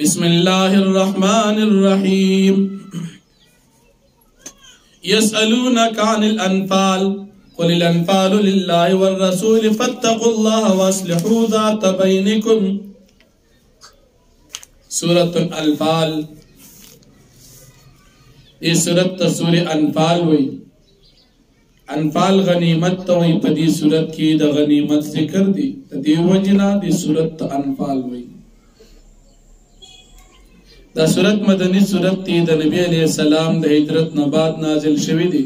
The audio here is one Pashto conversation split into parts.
بسم الله الرحمن الرحيم يسألونك عن الأنفال قل الأنفال لله والرسول فاتقوا الله واصلحوا ذات بينكم. سورة الأنفال یہ سورت سور انفال ہوئی. انفال غنیمت ہوئی پدی سورت کی دا غنیمت ذکر دی دی وجنا دی سورت انفال ہوئی. دا سورت مدنی سورت تی دا نبی علیہ السلام دا ہجرت نبات نازل شوی دی.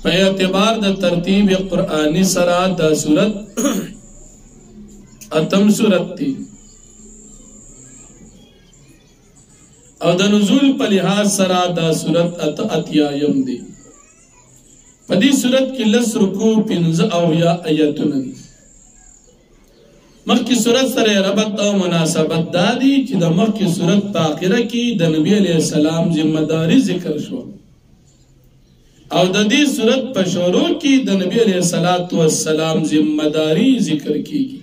پہ اعتبار دا ترتیب قرآنی سرا دا سورت اتم سورت تی او دا نزول پا لحاظ سرا دا سورت اتیایم دی. پدی سورت کی لس رکو پنز او یا ایتون دی. مخ کی سورت سر ربط او مناسبت دادی چی دا مخ کی سورت پاقرہ کی دا نبی علیہ السلام ذمہ داری ذکر شو او دا دی سورت پشورو کی دا نبی علیہ السلام ذمہ داری ذکر کی گی.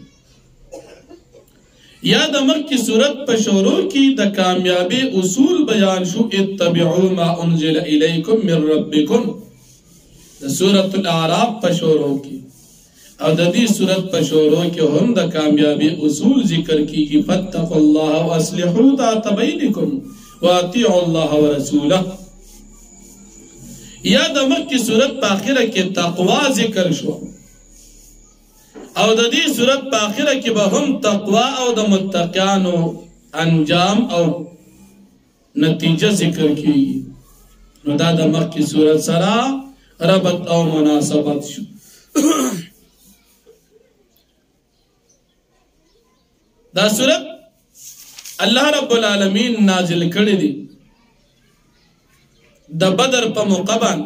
یا دا مخ کی سورت پشورو کی دا کامیابی اصول بیان شو اتبعو ما انزل الیکم من ربکم. دا سورت الاعراف پشورو کی او دا دی سورت پشورو کی ہم دا کامیابی اصول ذکر کی گی. فاتقوا اللہ واصلحوا ذات بینکم واطیعوا اللہ ورسولہ. یا دا مخ کی سورت پاخرہ کی تقوی ذکر شو او دا دی سورت پاخرہ کی با ہم تقوی او دا متقیانو انجام او نتیجہ ذکر کی گی. نو دا مخ کی سورت سرا ربط او مناسبت شو. دا سورت اللہ رب العالمین نازل کردی دی دا بدر پا مقبان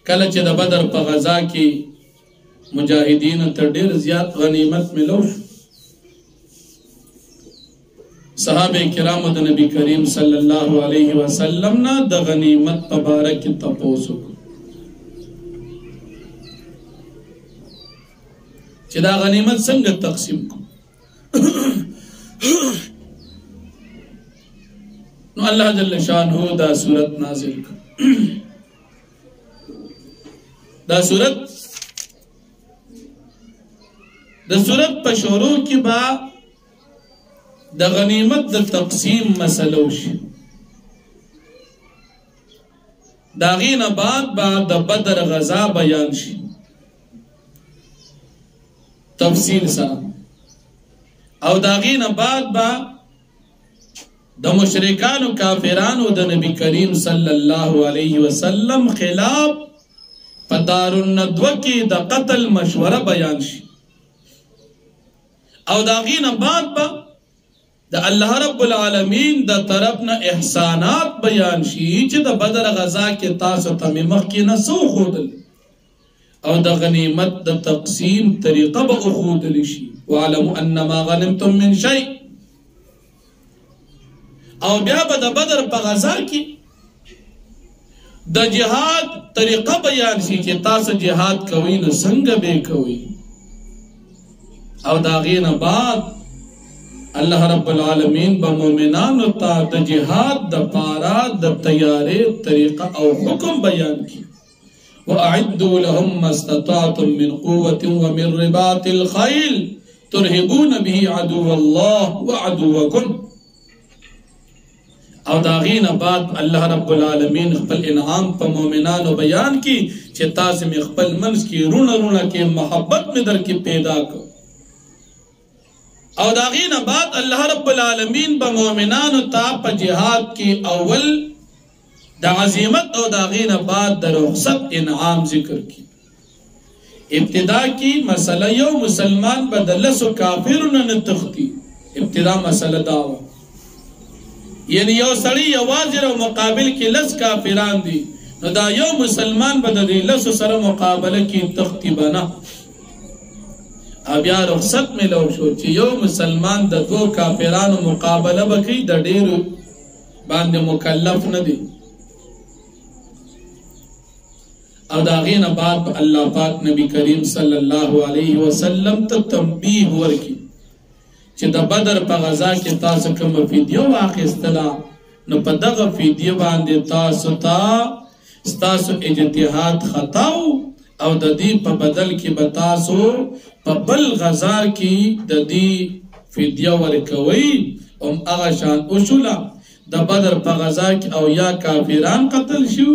کلچ دا بدر پا غزا کی مجاہدین تر دیر زیاد غنیمت ملو. صحابہ کرام دا نبی کریم صلی اللہ علیہ وسلم نا دا غنیمت پبارک تپوسو چی دا غنیمت سنگ تقسیم کو. نو اللہ جل شانہو دا سورت نازل کو. دا سورت پشورو کی با دا غنیمت دا تقسیم مسئلوش. دا غین بعد با دا بدر غزا بیان شی تفصیل سا او دا غین بعد با دا مشرکان و کافران و دا نبی کریم صلی اللہ علیہ وسلم خلاف پدار الندوہ کی دا قتل مشورہ بیان شی. او دا غین بعد با دا اللہ رب العالمین دا طرفنا احسانات بیان شی چی دا بدر غزا کے تاسو تمیمخ کی نسو خودل او دا غنیمت دا تقسیم طریقہ با اخودل شی. وعلمو انما غنمتم من شیء او بیا با دا بدر پا غزا کی دا جہاد طریقہ بیان شی چی تاسو جہاد کوئی نسنگ بے کوئی. او دا غین بعد اللہ رب العالمین با مومنان تا دا جہاد دا پارا دا تیارے طریقہ او حکم بیان کی. وَأَعِدُّوا لَهُمْ مَا اسْتَطَعْتُم مِّن قُوَّةٍ وَمِن رِّبَاطِ الْخَيْلِ تُرْهِبُونَ بِهِ عَدُوَّ اللَّهِ وَعَدُوَّكُمْ. او داغین بعد اللہ رب العالمین خپل انعام پا مومنانو بیان کی چھ تازم خپل منز کی رونا رونا کے محبت میں در کی پیدا کر. او داغین بعد اللہ رب العالمین با مومنانو تا پا جہاد کی اول دا عظیمت او داغین بعد دا رخصت انعام ذکر کی. ابتدا کی مسئلہ یو مسلمان با دلس و کافرون نتختی. ابتدا مسئلہ دعوی یعنی یو سڑی یوازر و مقابل کی لس کافران دی نو دا یو مسلمان با دا لس و سر مقابل کی تختی بنا. اب یا رخصت میں لو شو چی یو مسلمان دا دو کافران مقابلہ بکی دا دیر باند مکلف ندی. او دا غین بعد اللہ پاک نبی کریم صلی اللہ علیہ وسلم تا تنبیح ورکی چی دا بدر پا غزا کی تاسو کم فیدیو واقعستلا نو پا دغا فیدیو باندے تاسو تا ستاسو اجتحاد خطاو او دا دی پا بدل کی بتاسو پا بل غزا کی دا دی فیدیو ورکوئی ام اغا شان اصولا دا بدر پا غزا کی او یا کافران قتل شو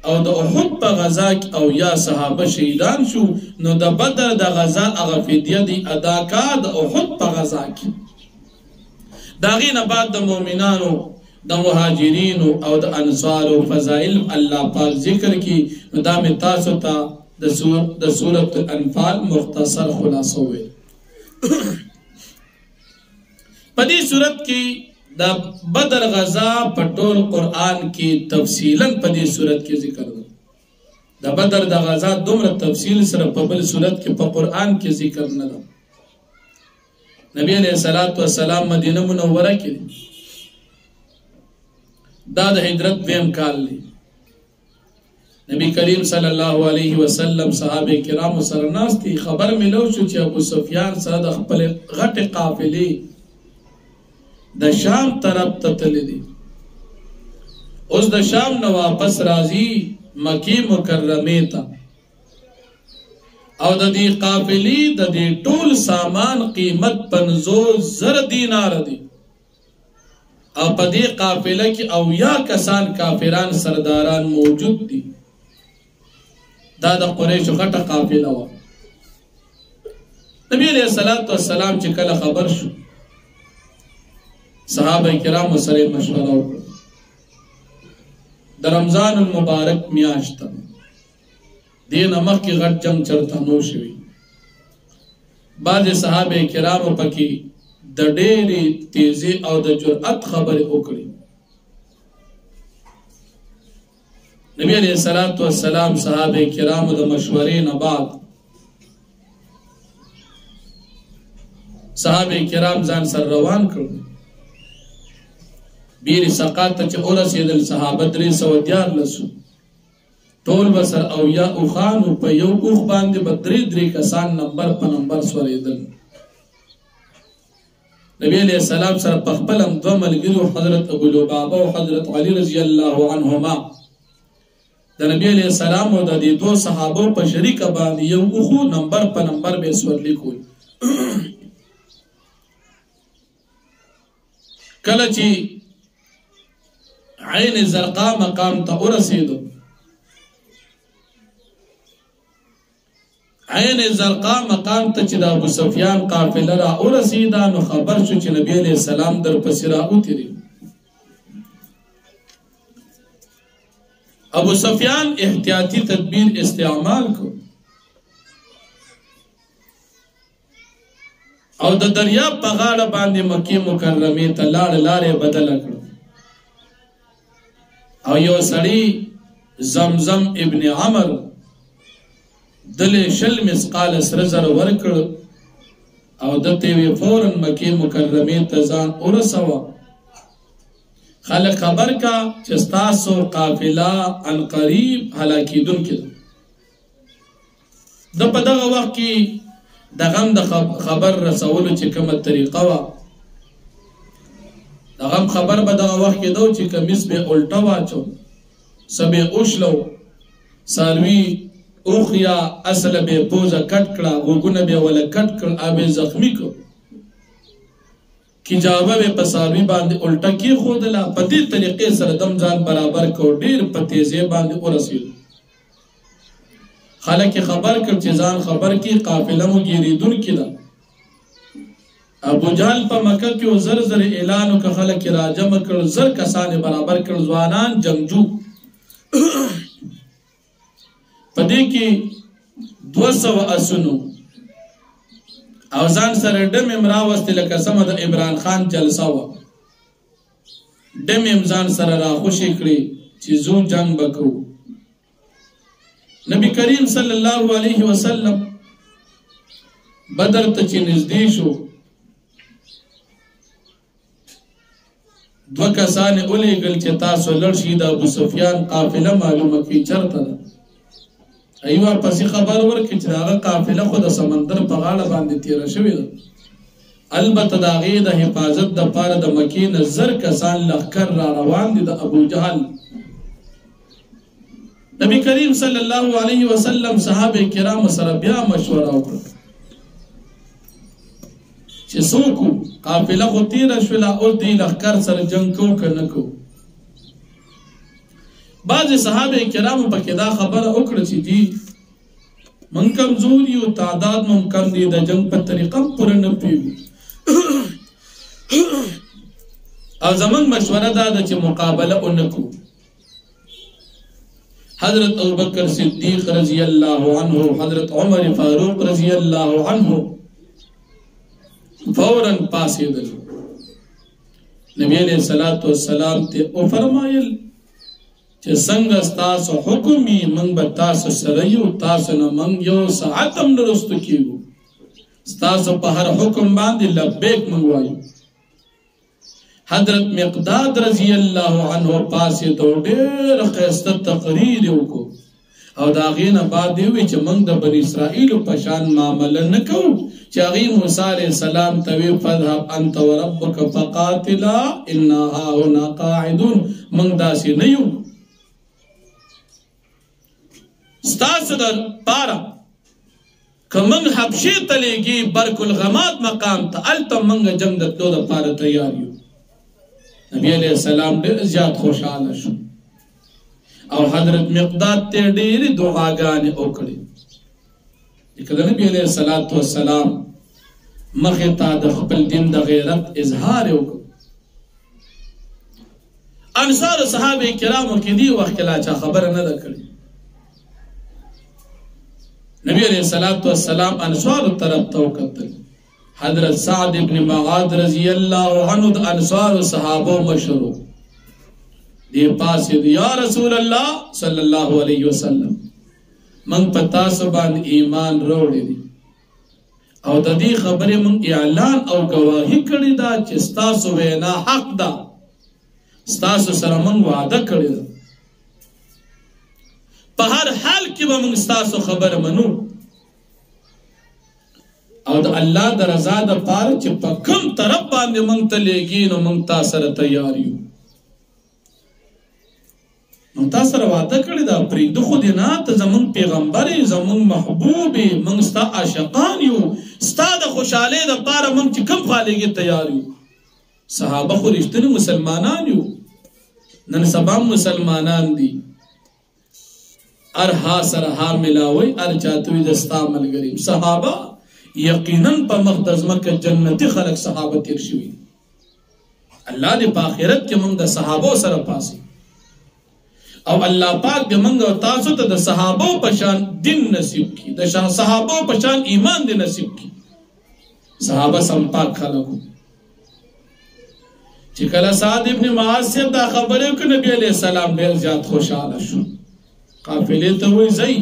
او دا احد پا غزا کی او یا صحابه شهیدان شو نو دا بدر دا غزا اغا فیدیو دی ادا کا دا احد پا غزا کی دا غین بعد دا مومنانو دا مہاجرینو او دا انصارو فضائل اللہ پاک ذکر کی نو دا میں تاسو تا دا سورت الانفال مختصر خلاص ہوئے پدی صورت کی دا بدر غزا پٹول قرآن کی تفصیلاً پدی صورت کی ذکر دا بدر دا غزا دومر تفصیل سر پبل صورت کی پا قرآن کی ذکر ندا نبی علیہ السلام مدینہ منورہ کی دا دا حجرت ویم کال لی نبی کریم صلی اللہ علیہ وسلم صحابہ کرام سرناس تی خبر ملو شو چی ابو سفیان صد اخپل غٹ قافلی دا شام طرف تتلی دی اس دا شام نو واپس رازی مکی مکرمی تا او دا دی قافلی دا دی طول سامان قیمت 50,000 دینار دی او پا دی قافلہ کی او یا کسان کافران سرداران موجود دی دا دا قریش غٹ قافلہ وا نبی علیہ السلام چی کل خبر شو صحابہ کرام سر مشورہ ہوگا دا رمضان المبارک میاشتا دین امخ کی غٹ جنگ چرتا نوشوی بعض صحابہ کرام پکی دا ڈیری تیزی او دا جرأت خبر اکڑی نبی علیہ السلام صحابہ کرام دا مشورین بعد صحابہ کرام زان سر روان کرو بیر سقاطة چه ارسید الصحابه 310 لسو طول بسر او یا اوخانو پا یو اوخ بانده با 3 کسان نمبر پا نمبر سوریدل نبی علیہ السلام سر پخپلم دو ملگرو حضرت ابو لبابا و حضرت علی رضی اللہ عنہما دا نبی علیہ السلام و دا دی دو صحابو پا شریک بانده یو اوخو نمبر پا نمبر بے سور لکوئی کلچی عین زرقا مقام تا ارسیدو عین زرقا مقام تا چی دا ابو سفیان قافل را ارسیدا نو خبر شو چی نبی علیہ السلام در پسی را اتری ابو سفیان احتیاطی تدبیر استعمال کو او دا دریاب پا غاڑ باندی مکی مکرمی تا لار بدل کرو او یو سڑی زمزم ابن عمر دل شل مسقال سرزر ورکڑ او دتیوی فوراً مکی مکرمی تزان ارسوا خلق خبر کا چستاسو قافلہ ان قریب حلاکی دن کی دا پا دغا وقت کی دغم دا خبر رسولو چی کمت طریقہ وا دغم خبر با دغا وقت کی دو چی کمیس بے الٹوا چو سبے اوشلو سالوی اوخیا اصل بے پوزا کٹ کڑا گوگن بے والا کٹ کڑ آبے زخمی کو کی جاوہ بے پسالوی باندے الٹا کی خودلا پتی طریقے سر دمزان برابر کو دیر پتیزے باندے ارسیل خالق خبر کر چیزان خبر کی قافلہ مگیری دن کی دا ابو جہل پا مکہ کیو زر اعلانو کا خلق راجم کر زر کسان برابر کر زوانان جنگجو پدے کی 200 اسنو اوزان سر ڈم امراوستی لکا سمد عمران خان جلساوا ڈم امزان سر را خوشی کری چیزو جنگ بکو نبی کریم صلی اللہ علیہ وسلم بدر تچی نزدیشو دو کسان اولی گل چی تاسو لڑشید ابو سفیان قافلہ معلوم کی چرتا دا ایوه پسې خبر ورکړي چې هغه قافله خو د سمندر په غاړه باندې تیره شوې ده. البته د هغې د حفاظت دپاره د مکې نه 1000 کسان لښکر را روان دي د ابوجهل. نبی کریم صلی الله علیه وسلم صحابه کرامو سره بیا مشوره وکړه چې څوک قافله خو تیره شوله، اوس دې لښکر سره جنګ کوو که نه کوو. بعضې صحابه کرامو پکې دا خبره وکړه چې جی من کمزور یو، تعداد مو کم دی، د جنګ په طریقه پوره نه پوهېږو. او زمونږ مشوره دا ده چې مقابله ونه کړو. حضرت ابوبکر صدیق رضی الله عنه، حضرت عمر فاروق رضی الله عنه فوراً پاسېدل. نبی علیہ الصلوۃ والسلام ته او فرمایل چې څنګه ستاسو حکم وي موږ به تاسو سره یو، تاسو نه موږ یو ساعت هم نه رسته کېږو. ستاسو په هر حکم باندې لبیک موږ وایو. حضرت مقداد رضی الله عنه پاسېدو، ډېر ښایسته تقریر یې وکړو او د هغې نه بعد یې وویل چې موږ د بني اسرائیلو په شان معامله نه کوو چې هغې موسی علیه السلام ته ویل فاذهب انت وربک فقاتلا انا هاهنا قاعدون. موږ داسې نه یو. ستاسو د پاره که موږ حبشې ته لیږي برک الغماد مقام ته، هلته موږ جنګ د تلو دپاره تیار یو. نبی علیہ السلام ډېر زیات خوشحاله شو او حضرت مقداد ته ډېرې دعاګانې وکړې. که د نبی علیہ السلام مخې ته د خپل دین د غیرت اظهار یې وکړ. انصار صحابه کرامو کې دې وخت کې لا چا خبره نه ده کړې. نبی علیہ السلام انصارو طرف ته وکتل. حضرت سعد ابن معاذ رضی اللہ عنہ د انصار صحابو مشرو دی پاسې یا رسول الله صلی الله علیه وسلم من پتا سبحان ایمان روړې دي او د دې خبرې من اعلان او گواهی کړی دا چې ستاسو وینا حق ده، ستاسو سره من وعده کړی ده، په هر حال کې به من ستاسو خبر منو او د الله د رضا د پاره چې په کوم طرف باندې موږ ته لیږي نو موږ تاسو سره تیار یو. نو تاسو سره وعده کړې ده پرېږدو خو دې نه، ته زموږ پیغمبر یې، زموږ محبوب یې، موږ ستا عاشقان یو، ستا د خوشحالۍ دپاره موږ چې کوم خوا لیږي تیار یو. صحابه خو رښتیني مسلمانان یو، نن سبا مسلمانان دي، هر ها سره ها ملاوي، هر چاته وي د ستا ملګري. صحابه یقیناً په مخ د ځمکه جنتي خلک صحابه تیر شوي. الله دې په آخرت کې موږ د صحابو سره پاسي او الله پاک دې موږ او تاسو ته د صحابو په شان دین نصیب کړي، د صحابو په شان ایمان دې نصیب کړي. صحابه سم پاک خلکو. چې کله سعد ابن معاذ صاحب دا خبرې وکړې، نبی علیہ السلام ډېر زیات خوشحاله شو. قافلې ته وایي ځئ،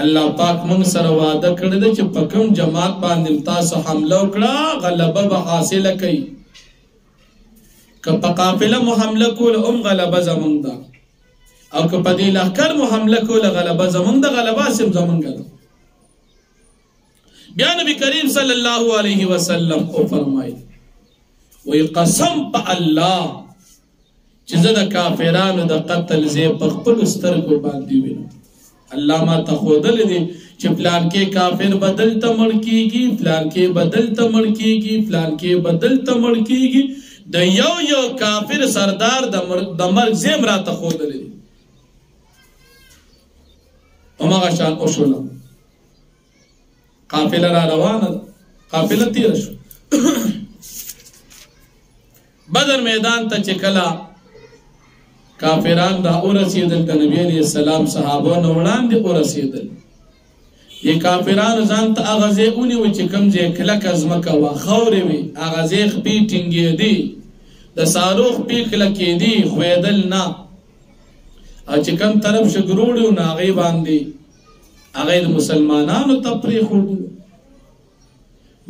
الله پاک موږ سره وعده کړی ده چې په کوم جماعت باندې تاسو حمله وکړه غلبه به حاصله کوي. که په قافله مو حمله کوله هم غلبه زمونږ ده، او که په دې لښکر مو حمله کوله غلبه زمونږ ده، غلبه صرف زمونږ ده. بیا نبی کریم صلی الله علیه وسلم او فرمایي وی قسم په الله چې زه د کافرانو د قتل ځای په خپلو سترګو باندې وینم. الله ما ته ښودلی دی چې پلان کې کافر بدل ته مړ کېږي، پلان کې بدل ته مړ کېږي، پلان کې بدل ته مړ کېږي. د یو یو کافر سردار د مرګ ځای راته ښودلی دی. هماغه شان وشوله. قافله را روانه ده، قافله تیره شو. بدر میدان ته چې کله کافران را ورسېدل، د نبی علیہ السلام صحابو نه وړاندې ورسېدل. دې کافرانو ځان ته هغه ځای ونیو چې کوم ځای کلکه ځمکه وه، خاورې وې، هغه ځای خپې ټینګېدې، د سارو خپې کلکېدې، ښویېدل نه. او چې کوم طرف شګروړي و نو هغې باندې هغه د مسلمانانو ته پرېښودل.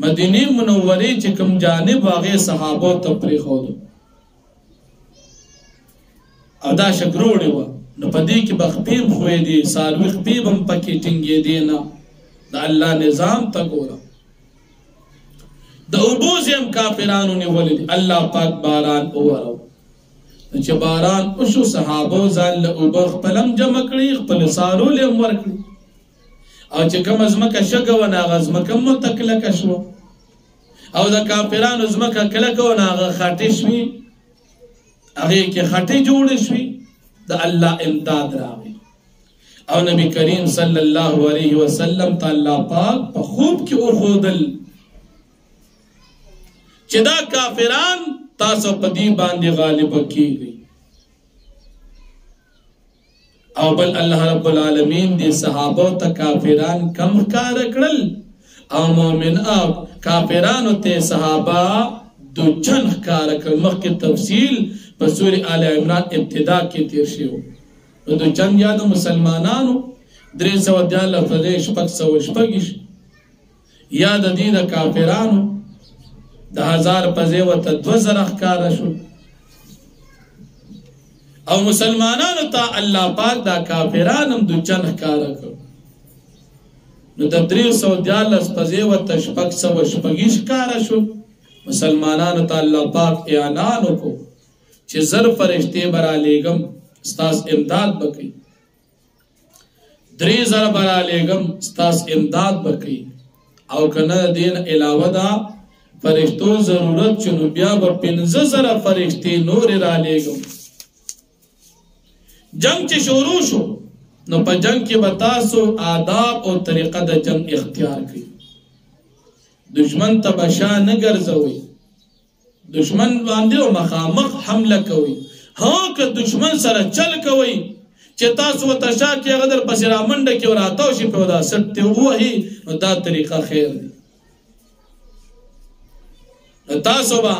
مدینې منورې چې کوم جانب هغې صحابو ته پرېښودل او دا شګروړې وه. نو پدې کې بخپیم خوې دي سالوي خپیم هم پکې ټینګې دي نه د الله نظام ته ګوره د اوبو زم کافرانو نیولې دي الله پاک باران اورو چې باران وشو صحابه ځان له اوبو خپلم جمع کړي خپل سارو له امر کړي او چې کوم ازمکه شګه و نه غزمکه متکلک شو او د کافرانو ازمکه کلک و نه خاطی شوي هغه کې خاطی جوړ شوي د الله امداد راغی او نبی کریم صلی الله علیه وسلم تعالی پاک په خوب کې او خودل چې دا کافران تاسو په دې باندې غالب کیږي او بل الله رب العالمین دې صحابه ته کافران کم کار کړل او مؤمن او کافرانو ته صحابه دو چن کار کړل مخکې تفصیل په سورې آل عمران ابتدا کې تیر شوی نو دو چن یادو مسلمانانو 314 فدې شپږ یا د دې د کافرانو د 1000 پځې وته 2000 ښکار شو او مسلمانانو ته الله پاک دا کافرانم د چن ښکار کړ نو د 314 پځې وته 600 ښکار شو مسلمانانو ته الله پاک اعلان وکړ چې زر فرشتي برا لېګم ستاس امداد بکې 3000 برا لېګم ستاس امداد بکې او کنه دین علاوه دا فرشتو ضرورت چنو بیا با 15,000 فرشتی نور را لیگم جنگ چه شروع شو نو پا جنگ کی بتاسو آداب او طریقه دا جنگ اختیار کی دشمن تا بشا نگرزوی دشمن باندې او مخامخ حمله کوي ها که دشمن سره چل کوي چې تاسو وتشا کې غدر پسې را منډه کې وراتاو شي په دا سټ وهي نو دا طریقه خیر دی تاسو با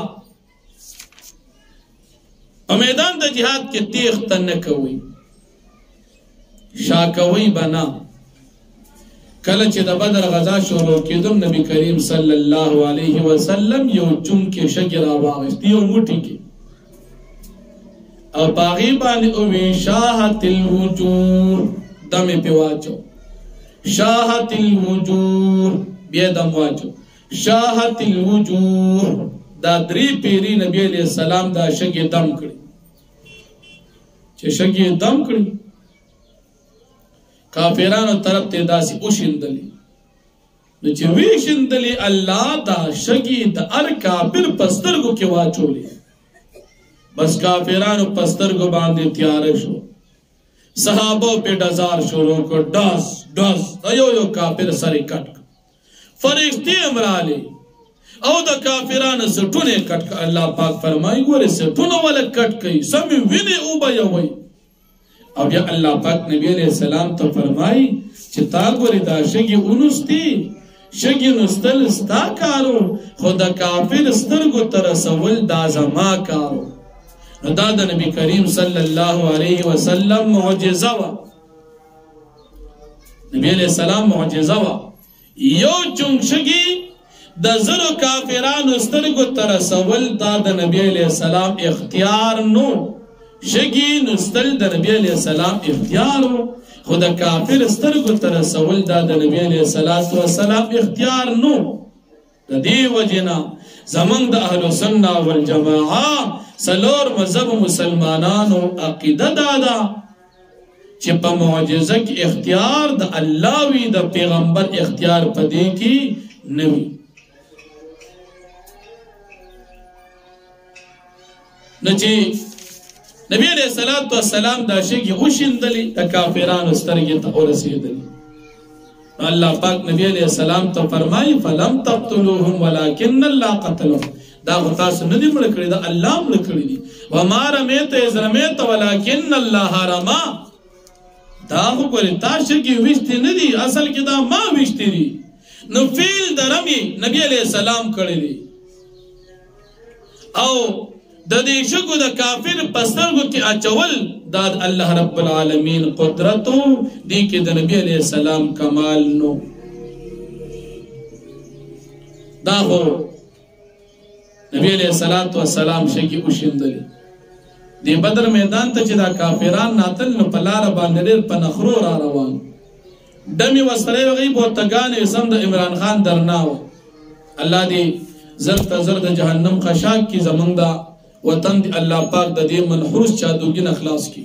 په میدان د جهاد کې تیغ تن کوي شا کوي بنا کله چې د بدر غزا شروع کېدم نبی کریم صلی الله علیه وسلم یو چون کې شګرا واغست یو موټی کې او باغی باندې او وی شاهت الوجوه دم په واچو شاهت الوجوه بیا دم واچو شاهت الوجوه دا 3 پیری نبی علیہ السلام دا شګي دم کړی چې شګي دم کړی کافرانو طرف ته داسي اوشندلی نو چې ویشندلی الله دا شګي د ار کافر پسترګو کې واچولې بس کافرانو پسترګو باندې تیار شو صحابه په ډزار شروع کړ ډاس ډاس یو کافر سره کټ فرشتي امراله او د کافرانو سټونه کټ الله پاک فرمایي ګوره سټونه ولا کټ کوي سم ویني او بیا وای او بیا الله پاک نبی علیہ السلام ته فرمایي چې تا ګوره دا شګي اونستی شګي نستل ستا کارو خدا کافر سترګو تر سوال دا زما کارو نو دا د نبی کریم صلی الله علیه وسلم معجزه وا نبی علیہ السلام معجزه وا یو چونشگی د زرو کافرانو سترګو تر سوال دا د نبی علیہ السلام اختیار نو شگی نستل د نبی علیہ السلام اختیار خود کافر سترګو تر سوال دا د نبی علیہ السلام اختیار نو د دې وجنا زمنګ د اهل سنت والجماعه سلور مذهب مسلمانانو عقیده دادا چې په معجزه کې اختیار د الله وی د پیغمبر اختیار پدې کې نوي نچې نبی علیہ الصلوۃ والسلام دا شی کې اوشندلې د کافرانو سترګې ته ورسېدلې الله پاک نبی علیہ السلام ته فرمایي فلم تقتلوهم ولكن الله قتلهم دا تاسو نه دې مړ کړی دا الله مړ کړی دي و ما رمیت اذ رمیت ولكن الله رما دا وګورئ تاسو کې وشته نه دي اصل کې دا ما وشته دي نو فعل درمي نبی علیہ السلام کړی دي او د دې شګو د کافر پسترګو کې اچول دا الله رب العالمین قدرت دی کې د نبی علیہ السلام کمال نو دا هو نبی علیہ السلام شګي اوشندلی دی بدر میدان ته چې دا کافران ناتل نو په لاره باندې ډېر په نخرو را روان ډمې ورسره وغی بوتګانې سم د عمران خان درناو الله دې زر ته زر د جهنم خشاک کی زمونږ دا وطن دی الله پاک د دې منحوس جادوګي نه خلاص کی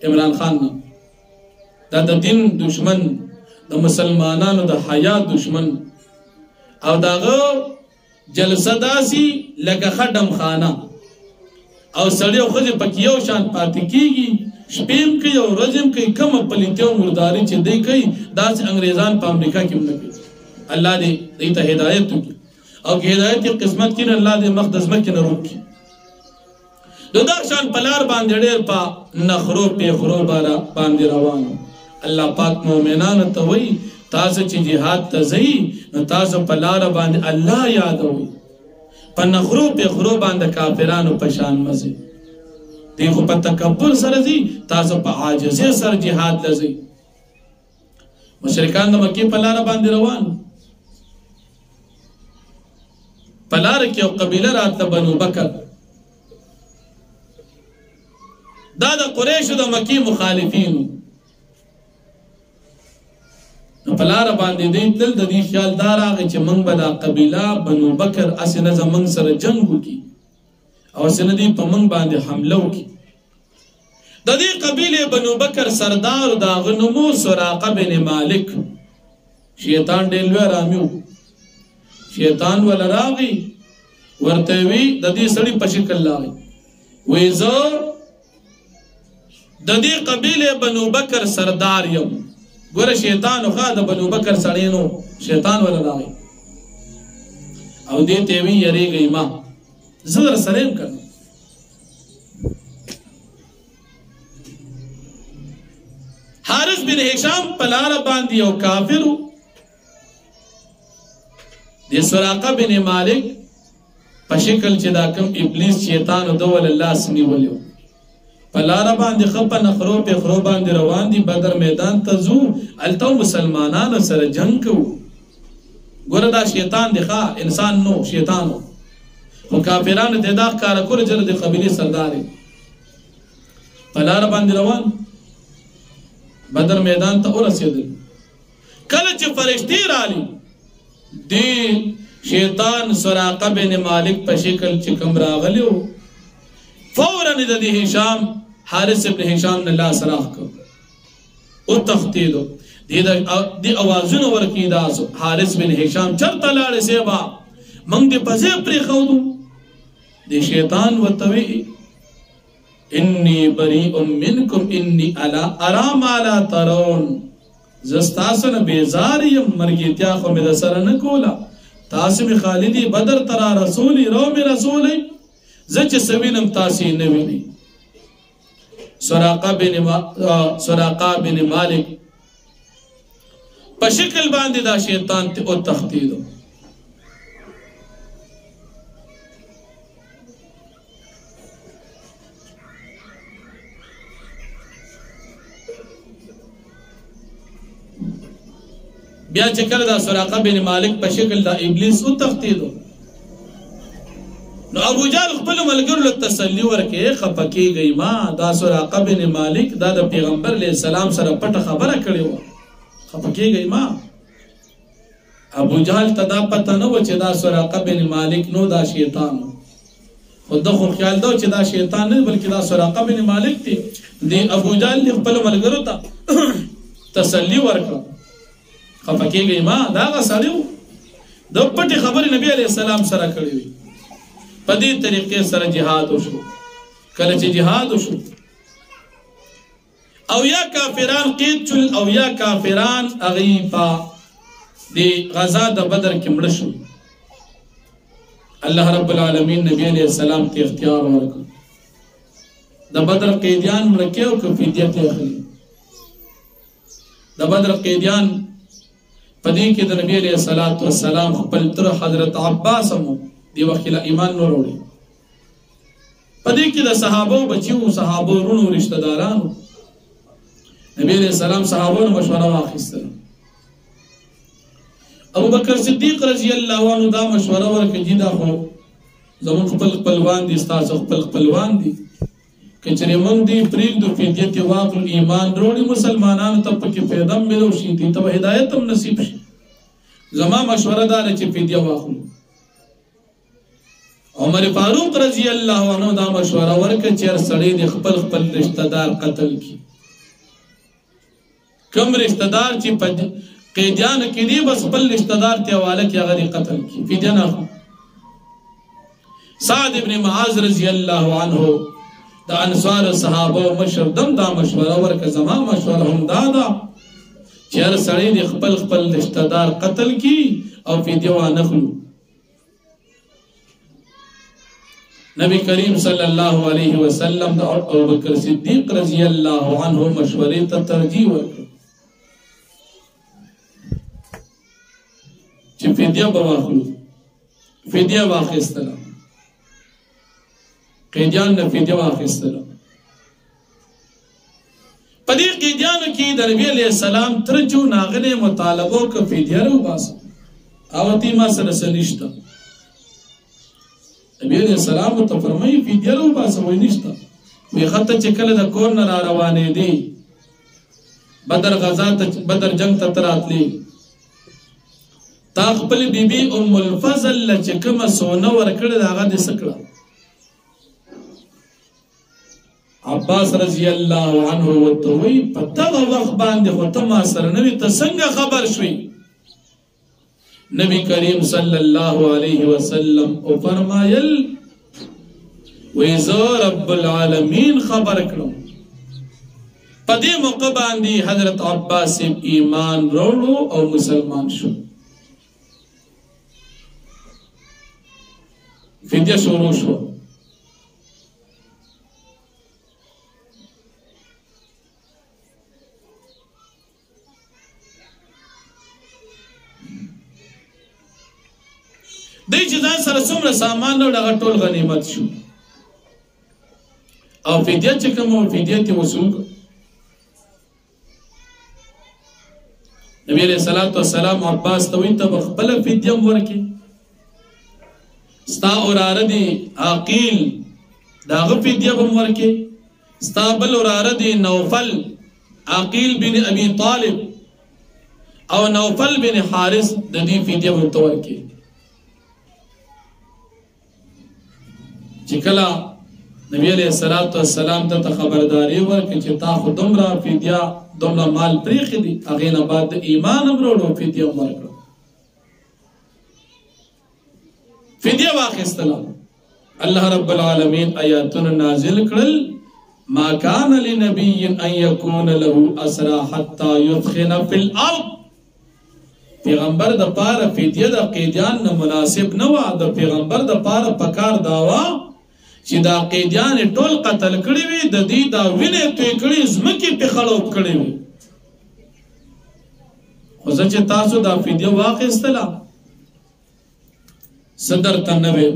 عمران خان نه دا د دین دشمن د مسلمانانو د حیا دشمن او داغه جلسه داسي لکه خدم خانه او سړی او ښځې پکې یو شان پاتې کېږي شپې هم کوي او ورځې هم کوي کومه پلیتې او مرداري چې دی کوي داسې انګریزان په امریکا کې هم نه کوي الله دې دوی ته هدایت وکړي او که هدایت یې قسمت کړي نو الله دې مخ د ځمکې نه روک کړي نو دا شان په لار باندې ډېر په نخرو پیخرو باندې روان الله پاک مؤمنانو ته وایي تاسو چې جهاد ته ځئ نو تاسو په لاره باندې الله یادوئ په نخرو پیخرو باندې کافرانو په شان مزه دی خو په تکبر سره ځي تاسو په عاجزۍ سره جهاد ته ځئ مشرکان د مکې په لاره باندې روان په لاره کې یو قبیله راته بنو بکر دا د قریشو د مکې مخالفینو نو په لاره باندې دی تل د دې خیال دا راغی چې موږ به دا قبیله بنو بکر اسې نه زموږ سره جنګ وکړي او اسې نه دی په موږ باندې حمله وکړي د دې قبیلې بنو بکر سردار د هغه نوم و سراقه بن مالک شیطان ډېر لوی ارامي و شیطان وله راغی ورته وی د دې سړي په شکل راغی وی زه د دې قبیلې بنو بکر سردار یم ګوره شیطان خو د بنو بکر سړی نو شیطان ولا راغی او دې ته وی یریږي ما زه در سره یم کړم حارث بن هشام په لاره باندې یو کافر د سراقه بن مالک په شکل چې دا کوم ابلیس شیطان د ول الله سنی ولیو په لاره باندې خپه نخرو په خرو باندې روان دي بدر میدان ته ځو الته مسلمانانو سره جنگ کوو ګوره دا شیطان دی ښه انسان نو شیطان خو کافرانو ته دا کار کول چې د قبیلې سردار په لاره باندې روان بدر میدان ته ورسېدل کله چې فرشتي رالی دی شیطان سراقه بن مالک په شکل چې کوم راغلیو فوراً د دې هشام حارث ابن هشام نه لاس راخ کو او تختیدو دې اوازونه ورکی داسو حارث بن هشام چرته لاړ سیبا موږ دې پځې پرې خودو دې شیطان وتوي انی بریء منکم انی الا ارى ما لا ترون زستاسو نه بیزار یم مرګیتیا خو مې د سره نه کولا تاسو می خالدی بدر ترا رسولی رو می رسولی زچ سوینم تاسی نوینی سراقه بن مالک په شکل باندې دا شیطان ته او تختیدو بیا چې کله دا سراقه بن مالک په شکل دا ابلیس او تختیدو نو ابو جهل خپل ملګرو له تسلی ورکې خپکیږي ما دا سراقه بن مالک دا د پیغمبر علیه السلام سره پټه خبره کړې و خپکیږي ما ابو جهل ته دا پته نه و چې دا سراقه بن مالک نو دا شیطان خو دغه خیال دا چې دا شیطان نه بلکې دا سراقه بن مالک دی دی ابو جهل خپل ملګرو ته تسلی ورکړه خپکیږي ما دا غسړیو د پټه خبره نبی علیه السلام سره کړې وي په دې طریقې سره جهاد وشو کله چې جهاد وشو او یا کافران قید چل او یا کافران اغیفا دی غزا د بدر کې مړ شو الله رب العالمین نبی علیہ السلام ته اختیار ورکړ د بدر قیدیان مړ کې او فدیه ته اخلي د بدر قیدیان پدې کې د نبی علیہ السلام خپل تر حضرت عباس مو دی وخت له ایمان نور وړي پدې کې د صحابه بچو صحابه ورونو رشتہ دارانو نبی علیہ السلام صحابه مشوره واخیستله ابو بکر صدیق رضی الله عنه دا مشوره ورکړه چې دا خو زمون خپل خپلوان دي تاسو خپل خپلوان دي کچری مونږ دی پرېږدو فدیه ترې واخلو ایمان راوړي مسلمانانو ته پکې فایده ملو شي دې ته به هدایت هم نصیب شي زما مشوره دا ده چې فدیه واخلو عمر فاروق رضی الله عنه دا مشوره ورکړه چې هر سړی د خپل خپل رشتہ دار قتل کړي کم رشتہ دار چې په قیدیانو کې دی بس خپل رشتہ دار ته حواله کړي هغه قتل کړي فدیه نه اخلو سعد ابن معاذ رضی الله عنه دا انصار صحابه مشر دم دا مشوره ورکړه زما مشوره هم دا ده چې هر سړی د خپل خپل رشتہ دار قتل کړي او فدیه وانخلو نبی کریم صلی الله علیه وسلم دا ابو بکر صدیق رضی الله عنه مشورې ته ترجیح ورکړه چې فدیه به واخلو فدیه واخیستله قیدیان نه فدیه واخیستله په دې قیدیانو کې د نبی علیه السلام ترجو ناغله مطالبه وکړه فدیه راوباسه او تی ما سره څه نشته نبی علیہ السلام ته فرمایي فدیه راوباسه وایي نشته وی خطه چې کله د کور نه را روانې دي بدر غزا ته بدر جنگ ته راتلې تا خپل بیبي ام الفضل چې کومه سونه ورکړه هغه دې سکړه عباس رضی الله عنه ورته وی په دغه وخت باندې خو ته ما سره نه وي ته څنګه خبر شوې نبی کریم صلی الله علیه وسلم او فرمایل ویزو رب العالمین خبر کړم په دې موقع باندې حضرت عباس ایمان وروړو او مسلمان شو فدیه شروع شو دی چې ځان سره څومره سامان راوړ هغه ټول غنیمت شو او فدیه چې کوم فدیه ته وصول نبی علیہ الصلوۃ والسلام عباس ته وی ته خپل فدیه ورکې ستا اوراره دی عقیل داغه فدیه هم ورکې ستا بل اوراره دی نوفل عقیل بن ابي طالب او نوفل بن حارث د دې فدیه هم ورکې چې کله نبی علیہ الصلوۃ والسلام ته خبرداري ورکړي چې تا خو دومره فدیه دومره مال پریخي دي هغه نه بعد ایمان هم وروړو فدیه ورکړو فدیه واخیستله الله رب العالمین آیاتونه نازل کړل ما کان لنبی ان یکون له اسرا حتا یثخن فی الارض پیغمبر د پاره فدیه د قیدیان نه مناسب نه و د پیغمبر د پاره پکار داوا چې دا قیدیان ټول قتل کړي وي د دې دا وینې توې کړي زمکه په خړوب کړي وي خو چې تاسو دا فدیه واخیستله صدر تنوي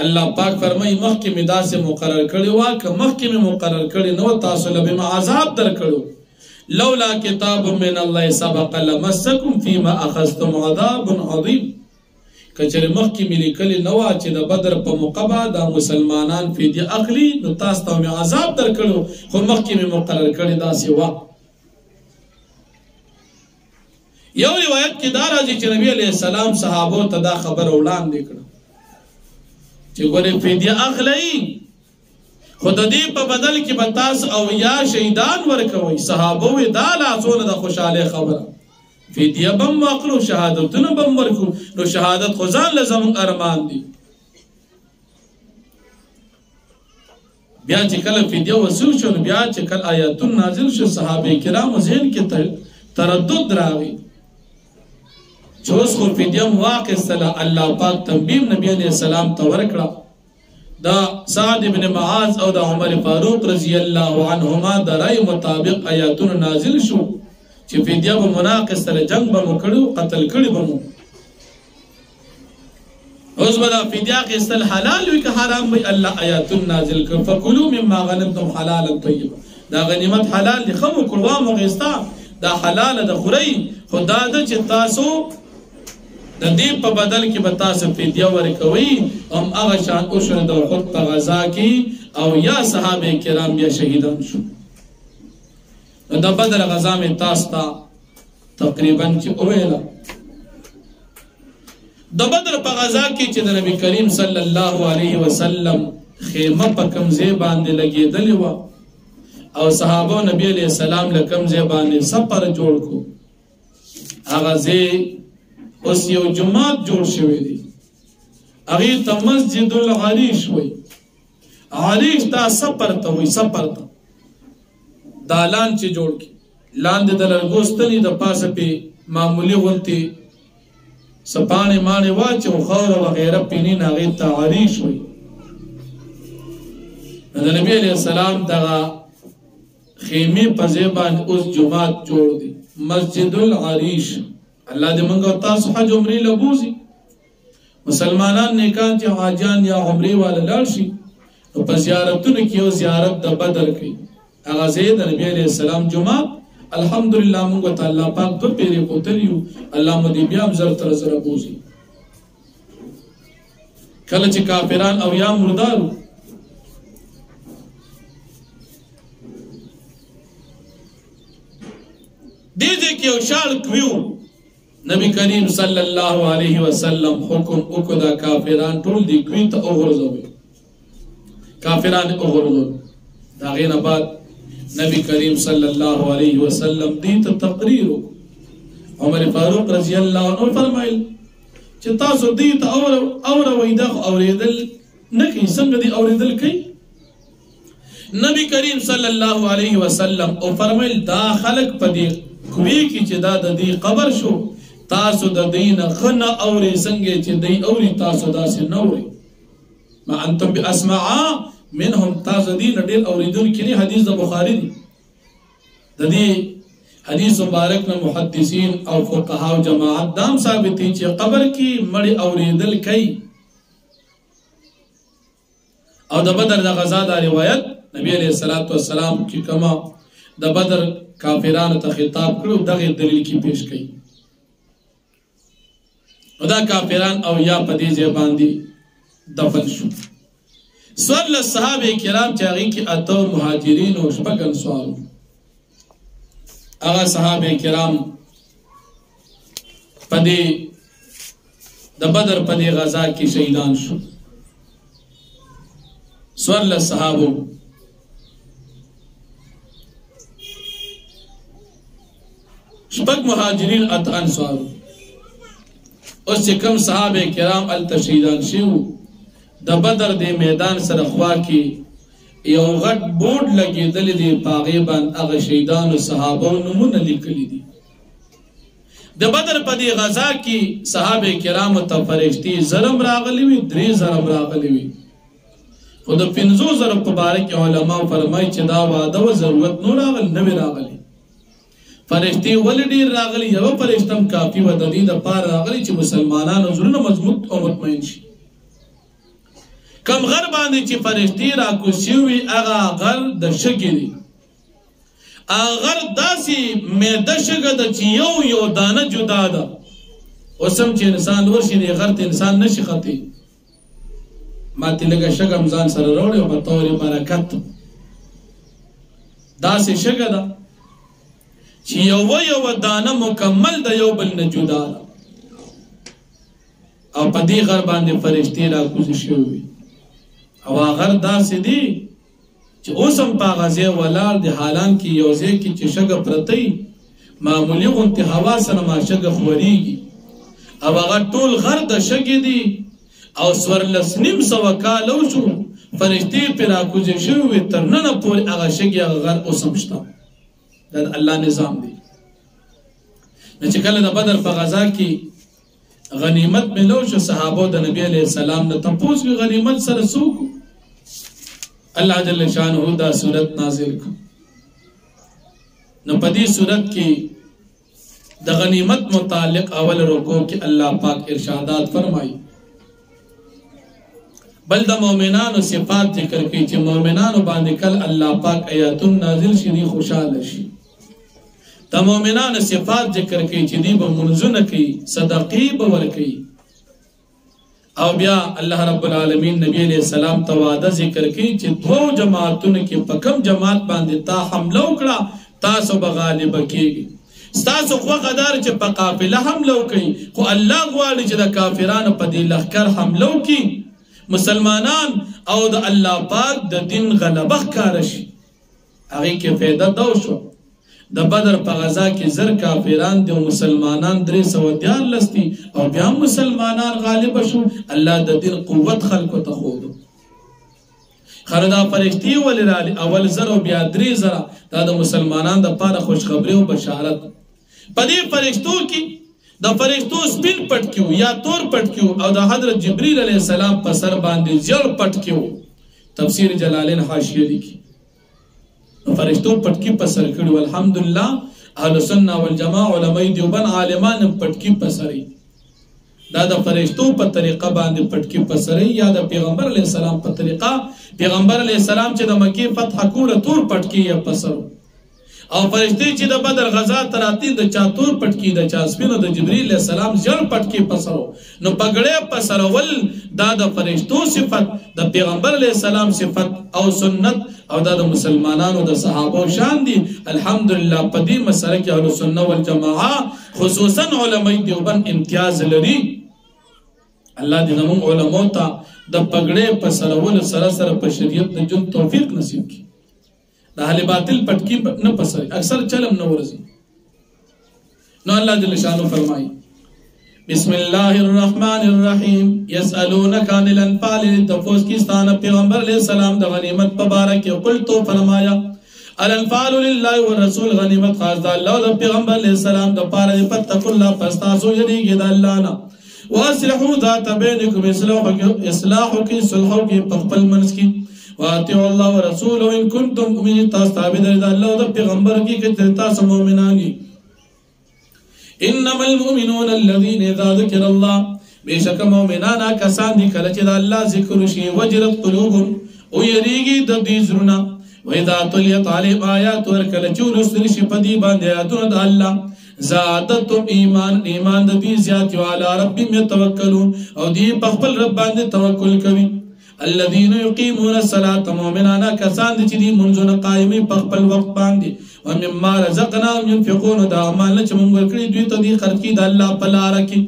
الله پاک فرمایي مخکې می داسې مقرر کړي وا که مخکې می مقرر کړي نو تاسو له به عذاب درکړو لولا کتاب من الله سبق لمسکم فيما اخذتم عذاب عظیم کچره مخکې ملي کلی نو چې د بدر په موقبه د مسلمانان فدیه اخلي نو تاسو ته می عذاب درکړو خو مخکې می مقرر کړي داسې وا یو روایت کې دا راځي چې نبی علیہ السلام صحابو ته دا خبر وړاندې کړ چې ګوره فدیه اخلي خود دې په بدل کې به تاسو او یا شهیدان ورکوي صحابه وی دا لاسونه د خوشاله خبره فدیه بم واخلو شهادتونه بم ورکو نو شهادت خو ځان لازم ارمان دي بیا چې کله فدیه وصول شو بیا چې کله آیاتون نازل شو صحابه کرام ذهن کې تردد راغی چوس خو فدیه واقعستله الله پاک تنبیه نبی علیہ السلام ته ورکړه دا سعد ابن معاذ او دا عمر فاروق رضی الله عنهما د رای مطابق آیاتون نازل شو چې فدیه به مناقض سره جنگ به وکړو قتل کړي به مو اوس به دا فدیه اخیستل حلال وي که حرام وي الله آیاتون نازل کړ فکلوا مما غنمتم حلالا طیبا دا غنیمت حلال دي خمو کړوا مو غستا دا حلال د خوري خدا د چې تاسو د دې په بدل کې به تاسو فدیه ورکوي هم هغه شان او شنه د وخت په غزا کې او یا صحابه کرام بیا شهیدان شو. دا بدر غزا میں تاستا تقریبا چی اویلا دا بدر پا غزا کی چی دا نبی کریم صلی اللہ علیہ وسلم خیمه پا کمزے باندے لگی دلیوا او صحابہ نبی علیہ السلام لکمزے باندے سپر جوڑ کو آغا زی اس یو جماعت جوڑ شوی دی اغی تا مسجد العریش ہوئی عریش تا سپر تا ہوئی سپر تا دالان چی جوڑ کی لاندے دلرگوستنی دا پاس پی معمولی غلطی سپانے مانے واچے و خور وغیرہ پینین آغی تا عریش ہوئی. نبی علیہ السلام دا خیمی پزیبان اس جماعت جوڑ دی مسجد العریش. اللہ دے منگا تاسو حج عمری لبوزی مسلمانان نیکان چی حاجان یا عمری والا لارشی پا زیارتون کیو زیارت دا بدر کی اغازید نبی علیہ السلام جماعت الحمدللہ منگو تا اللہ پاک دو پیرے کو تلیو اللہ مدی بیام زر ترزر بوزی کلچ کافران او یا مردارو دیدے کیو شال کویو نبی کریم صلی اللہ علیہ وسلم حکم اکدا کافران ٹول دی کوی تا اغرزوی کافران اغرزوی داغین بعد نبی کریم صلی اللہ علیہ وسلم دیتا تقریرو عمر فاروق رضی اللہ عنہ فرمائل چه تاسو دیتا اور ویداخ اوریدل نکی سنگ دی اوریدل کئی نبی کریم صلی اللہ علیہ وسلم او فرمائل دا خلق پا دی کوی کی چه دا دی قبر شو تاسو دا دین خن اوری سنگے چه دی اوری تاسو دا سے نوری ما انتم بی اسمعا منهم تاسو دین دیر اوریدون کنی حدیث دا بخاری دی دا دی حدیث مبارکنا محدثین او فقہا و جماعت دام ثابتی چه قبر کی مڑی اوریدل کئی او دا بدر دا غزا دا روایت نبی علیہ السلام کی کما دا بدر کافران تا خطاب کرو دا غیر دلیل کی پیش کئی و دا کافران او یا پدی زیبان دی دفن شو. سوال صحابہ کرام چاگی کی اتو مہاجرین و شپکن سوال اغا صحابہ کرام پدی دا بدر پدی غزا کی شہیدان شو. سوال صحابہ شپک مہاجرین اتان سوال اس سے کم صحابہ کرام التشہیدان شیو دا بدر دے میدان سرخوا کی یو غٹ بورڈ لگی دلی دے پاغیبان اغا شہیدان و صحابہ نمون لکلی دی دا بدر پا دی غزا کی صحابہ کرام تا فرشتی ضرم راغلیوی دری ضرم راغلیوی خود پنزو ضرم پبارک علماء فرمائی چه دا وعدہ و ضرورت نو راغل نوی راغلی فرشتی ولی دیر راغلی یو فرشتم کافی و ددید پار راغلی چه مسلمانان ظلم مضموط و مطمئن شی کم غر باندی چه فرشتی را کسیوی اغا غر دا شگی دی اغا غر داسی میده شگا دا چه یو دانه جدا دا اسم چه انسان ورشی دی غر تا انسان نشی خطی ماتی لگا شگم زان سر روڑی و بطور برکت داسی شگا دا چی یو دانا مکمل دا یو بل نجودا دا او پا دی غر باندے فرشتی را کزشی ہوئی او غر دا سی دی چی اوسم پا غزی ولار دی حالان کی یوزے کی چی شگ پرتی معمولی غنتی ہوا سنما شگ خوریگی او غر طول غر دا شگی دی او سورلس نیم سوکالو شو فرشتی پر را کزشی ہوئی ترنن پوری اغا شگی اغا غر اوسم شتا اللہ نظام دی نچکل دا بدر پا غزا کی غنیمت ملو شو صحابو دا نبی علیہ السلام نا تپوس کی غنیمت سر سوکو اللہ جل شانہو دا صورت نازل کو نا پدی صورت کی دا غنیمت متعلق اول رکو کی اللہ پاک ارشادات فرمائی بل دا مومنان و صفات ذکر کی چی مومنان و باندکل اللہ پاک آیاتن نازل شدی خوشحال شی دا مومنان صفات ذکر کی چی دی با منزن کی صدقی باور کی او بیا الله رب العالمین نبی علیہ السلام ته وعده ذکر کی چې دو جماعتونو کې په کم جماعت باندې تا حمله وکړه تاسو به غالب کیږي ستاسو خو قدر چې په قافله حمله وکړي خو الله غواړي چې د کافرانو په دې لښکر حمله وکړي مسلمانان او د الله پاک د دین غلبه ښکاره شي هغه کې فایده دا شو د بدر په غزا کې زر کافران دي او مسلمانان 314 دي او بیا مسلمانان غالب شو الله د دین قوت خلکو ته خود خردا فرشتي ولرالي اول زر او بیا 3 زر دا د مسلمانان د پاره خوشخبری او بشارت پدې فرشتو کې د فرشتو سپین پټ کیو یا تور پټ کیو او د حضرت جبرئیل علیه السلام په سر باندې زړ پټ کیو تفسیر جلالین حاشیه لیکي فرشتو پټکی پسر کړو الحمدلله اهل سنت والجماعه علماء دیوبند عالمان پټکی پسري دا د فرشتو په طریقه باندې پټکی پسري یا د پیغمبر علی السلام په طریقه پیغمبر علی السلام چې د مکی فتح کوله تور پټکی یې پسرو او فرشتي چې د بدر غزا تراتی د چا تور پټکی د چا سپینو د جبرئیل علیہ السلام ځل پټکی پسرو نو پګړې پسرول دا د فرشتو صفت د پیغمبر علیہ السلام صفت او سنت او دا د مسلمانانو د صحابه شان دي الحمدلله په دې مسله کې اهل سنت والجماعه خصوصا علماء دیوبند امتیاز لري الله دې زموږ علماء ته د پګړې پسرول سره سره په شریعت د جون توفیق نصیب کړي د اهل باطل پټکی نه پسري اکثر چلم نه ورزي نو الله جل شانو فرمایي بسم الله الرحمن الرحیم يسألونك عن الانفال تفوس کی ستانه پیغمبر علیہ السلام د غنیمت مبارک قلت فرمایا الانفال لله والرسول غنیمت خاص د الله او پیغمبر علیہ السلام د پاره پتق الله پستاسو یریږي د الله نه واصلحوا ذات بینکم اصلاح کی صلح کی خپل منس کی واتقوا الله ورسوله ان كنتم مؤمنين تستعبد الله او پیغمبر کی کہ تاسو مؤمنان انما المؤمنون الذين اذا ذكر الله بشک مؤمنان کسان دي کله چې الله ذکر شي وجرت قلوبهم او یریږي د دې زړه واذا تليت عليهم آیات ورکل چې ورسل شي په دې باندې آیاتونه د الله زادتهم ایمان د دې زیات علی ربهم يتوکلون او دې په خپل رب باندې توکل کوي الذين يقيمون الصلاه مؤمنانا کسان چې دي منځونه قائمي په خپل وخت باندې ومما رزقناهم ينفقون دا مال چې موږ ورکړي دوی ته دي خرج کړي د الله په لار کې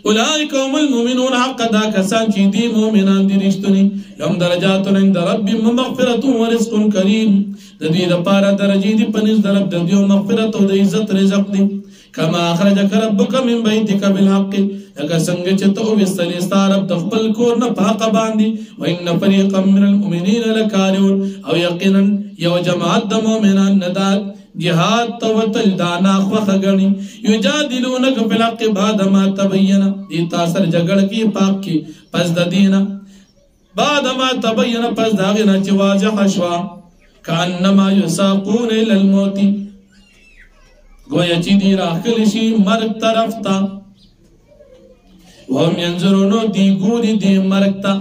اولئک هم المؤمنون حقا دا کسان چې دي مؤمنان دي رښتونی لهم درجات عند ربهم مغفرة ورزق کریم د دې لپاره درجې دي په نس درب د دې مغفرت او د عزت رزق دي کما اخرجک ربک من بیتک بالحق لکه څنګه چې ته وستلې ستاره د خپل کور نه په حق باندې وان فريقا من المؤمنین لکارهون او یقینا یو جماعت د مؤمنان نداد جهاد توتل دانا خوخه غني یجادلونک بالحق بعد ما تبین دي تاسر جګړه کې پاک کې پس د دینه بعد ما تبین پس داغه نه چې واضح شوا کانما یساقون الى الموت گویا چې دی راخلی شي مرګ طرف ته وهم ينظرون دی ګوري دی مرګ ته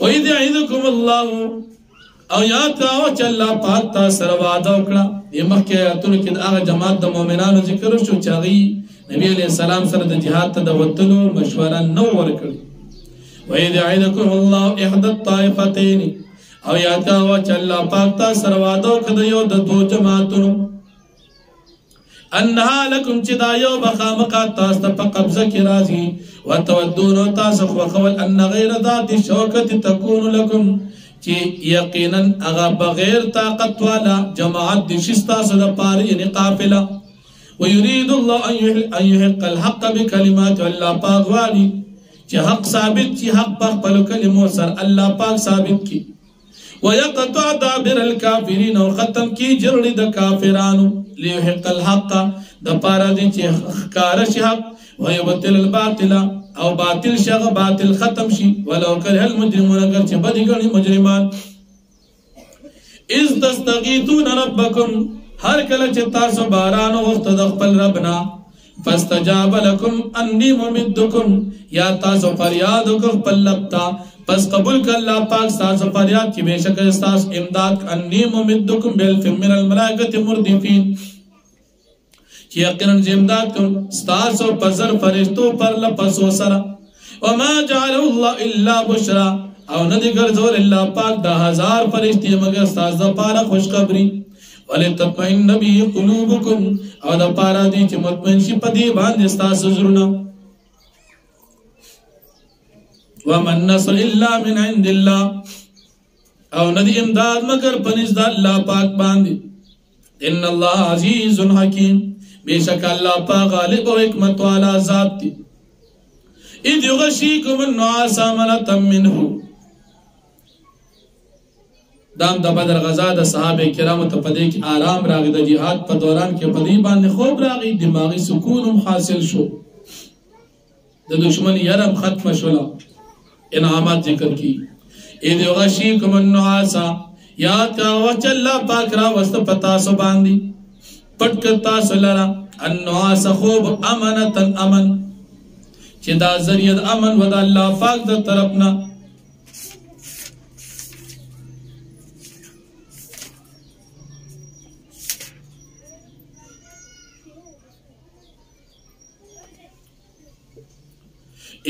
وَإِذْ يَعِدُكُمُ اللَّهُ او یاد کاوه چې الله پاک تاسو سره وعده وکړه د مخکې آیاتونو کې هغه جماعت د مؤمنانو ذکر شو چې هغه نبی علیہ السلام سره د جهاد ته د وتلو مشوره نو ورکړي وَإِذْ يَعِدُكُمُ اللَّهُ إِحْدَى الطَّائِفَتَيْنِ او یاد کاوه چې الله پاک تاسو سره وعده وکړه یو د دوه جماعتونو انها لكم چې دا یو بخامقه تاسو ته په قبضه کې راځي وتودون تاسو خوخول ان غیر ذات شوکت تكون لكم چې یقینا هغه بغیر طاقت والا جماعت د شستا سره پاره یعنی قافله ويريد الله ان يحق الحق بكلمات الله پاک والی چې حق ثابت چې حق په خپل کلمو سره الله پاک ثابت کی ويقطع دابر الكافرين وختم کی جرړي د کافرانو ليحق الحق د پاره دي چې ښکار شي حق ويبطل الباطل او باطل شغه باطل ختم شي ولو كره المجرمون اگر چې بدی غني مجرمان اذ تستغيثون ربكم هر کله چې تاسو باران وخت د خپل ربنا فاستجاب لكم اني ممدكم یا تاسو فریاد وکړ خپل لبتا پس قبول ک الله پاک تاسو فریاد کی بهشکه تاسو امداد اني ممدكم بالف من الملائکه مردفين چې یقینا امداد کوم ستاسو پزر فرشتو پر لپسو سره وما جعل الله الا بشرا او ندی ګرځول الله پاک د 1000 فرشتي مگر ستاسو لپاره خوشخبری ولتطمئن به قلوبکم او د پاره دي چې مطمئن شي په دې باندې ستاسو زړونه ومن نصر الا من عند الله او ندی امداد مگر پنځ د الله پاک باندې ان الله عزیز حکیم بیشک الله پاک غالب او حکمت والا ذات دی اذ یغشیکم النعاس امنة منه دام د بدر غزا د صحابه کرامو ته پدې کې آرام راغی د جهاد په دوران کې پدې باندې خوب راغی دماغي سکون حاصل شو د دشمن یرم ختم شولا انعامات ذکر کی اذ یغشیکم النعاس یاد کا وچ الله پاک را واست پتا سو باندې پټکتا سولرا النعاس خوب امنتن امن چې دا ذریعہ امن ود الله پاک د طرفنا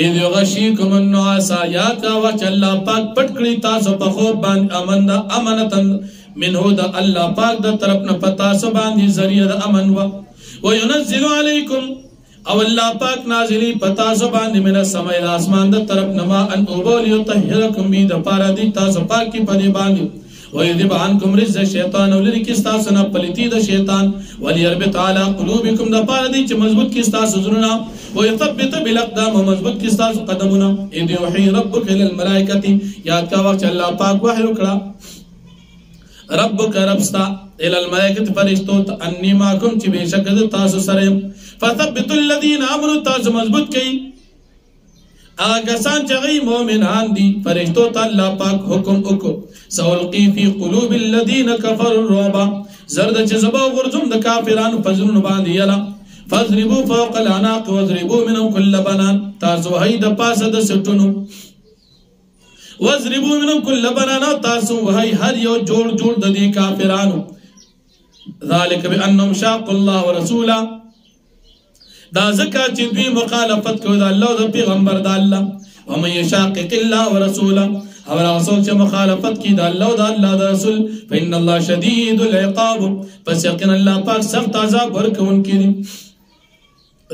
اذ یغشیکم النعاس یاد کا وچ الله پاک پټکړی تاسو په خوب باندې امنتن منه د الله پاک د طرفنا پتا سو باندې ذریعہ امن وينزل عليكم او الله پاک نازلی پتا سو باندې من السماء الاسمان د طرف نما ان اول یطهرکم بی د پارا دی تاسو پاک کی پدی باندې ويذب عنكم رجز الشیطان ولری کی تاسو نه پلیتی د شیطان وليربط على قلوبكم د پارا دی چې مضبوط کی تاسو زړه ويثبت بالاقدام مضبوط کی تاسو قدمونه اذ يوحي ربك للملائکه یاد کا وخت الله پاک وحی وکړه ربک ربستا الى الملائکه فرشتو انی ماکم چې بشک تاسو سره فثبتوا الذين امنوا تاسو مضبوط کړئ هغه سان چې مؤمنان دي فرشتو ته الله پاک حکم وکړو سولقي في قلوب الذين كفروا الرعب زرد چې زبا ورزم د کافرانو په زړونو باندې یلا فضربوا فوق العناق واضربوا منهم كل بنان تاسو هي د پاسه د سټونو واضربوا منهم كل بنان تاسو هي هر یو جوړ د دې کافرانو ذلك بانهم شاقوا الله ورسوله دا زکا چې دوی مخالفت کوي د الله او د پیغمبر د الله ومن يشاقق الله ورسوله او رسول چې مخالفت کوي د الله او د الله د رسول فإن الله شديد العقاب پس یقینا الله پاک سخت عذاب ورکوونکی دی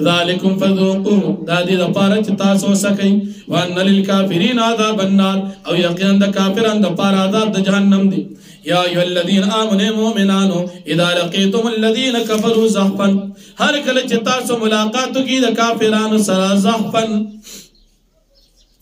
ذالکم فذوقوه دا دې لپاره چې تاسو سکئ وان للکافرین عذاب النار او یقینا د کافرانو لپاره عذاب د جهنم دی یا ایها الذین آمنوا مؤمنانو اذا لقيتم الذين كفروا زحفا هر کله چې تاسو ملاقات کوي د کافرانو سره زحفا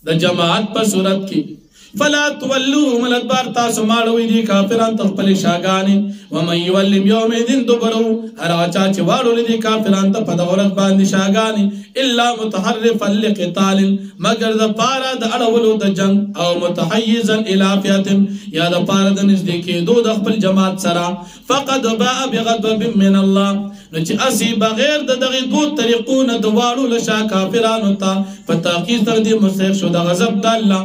د جماعت په صورت کې فلا تولوهم الادبار تاسو ماړوي دي کافرانو خپل شاګانی ومن يولم يومئذ دبروا هر اچا چې واړول دي کافرانو ته په دورت باندې شاګانی الا متحرفا لقتال مگر د پارا د اړولو د جنگ او متحيزا الى فئه یا د پارا د نږدې کېدو د خپل جماعت سره فقد باء بغضب من الله نو چې اسی بغیر د دغه دوه طریقو نه د واړو لشا کافرانو ته په تاکید تر دې مستحق شو د غضب د الله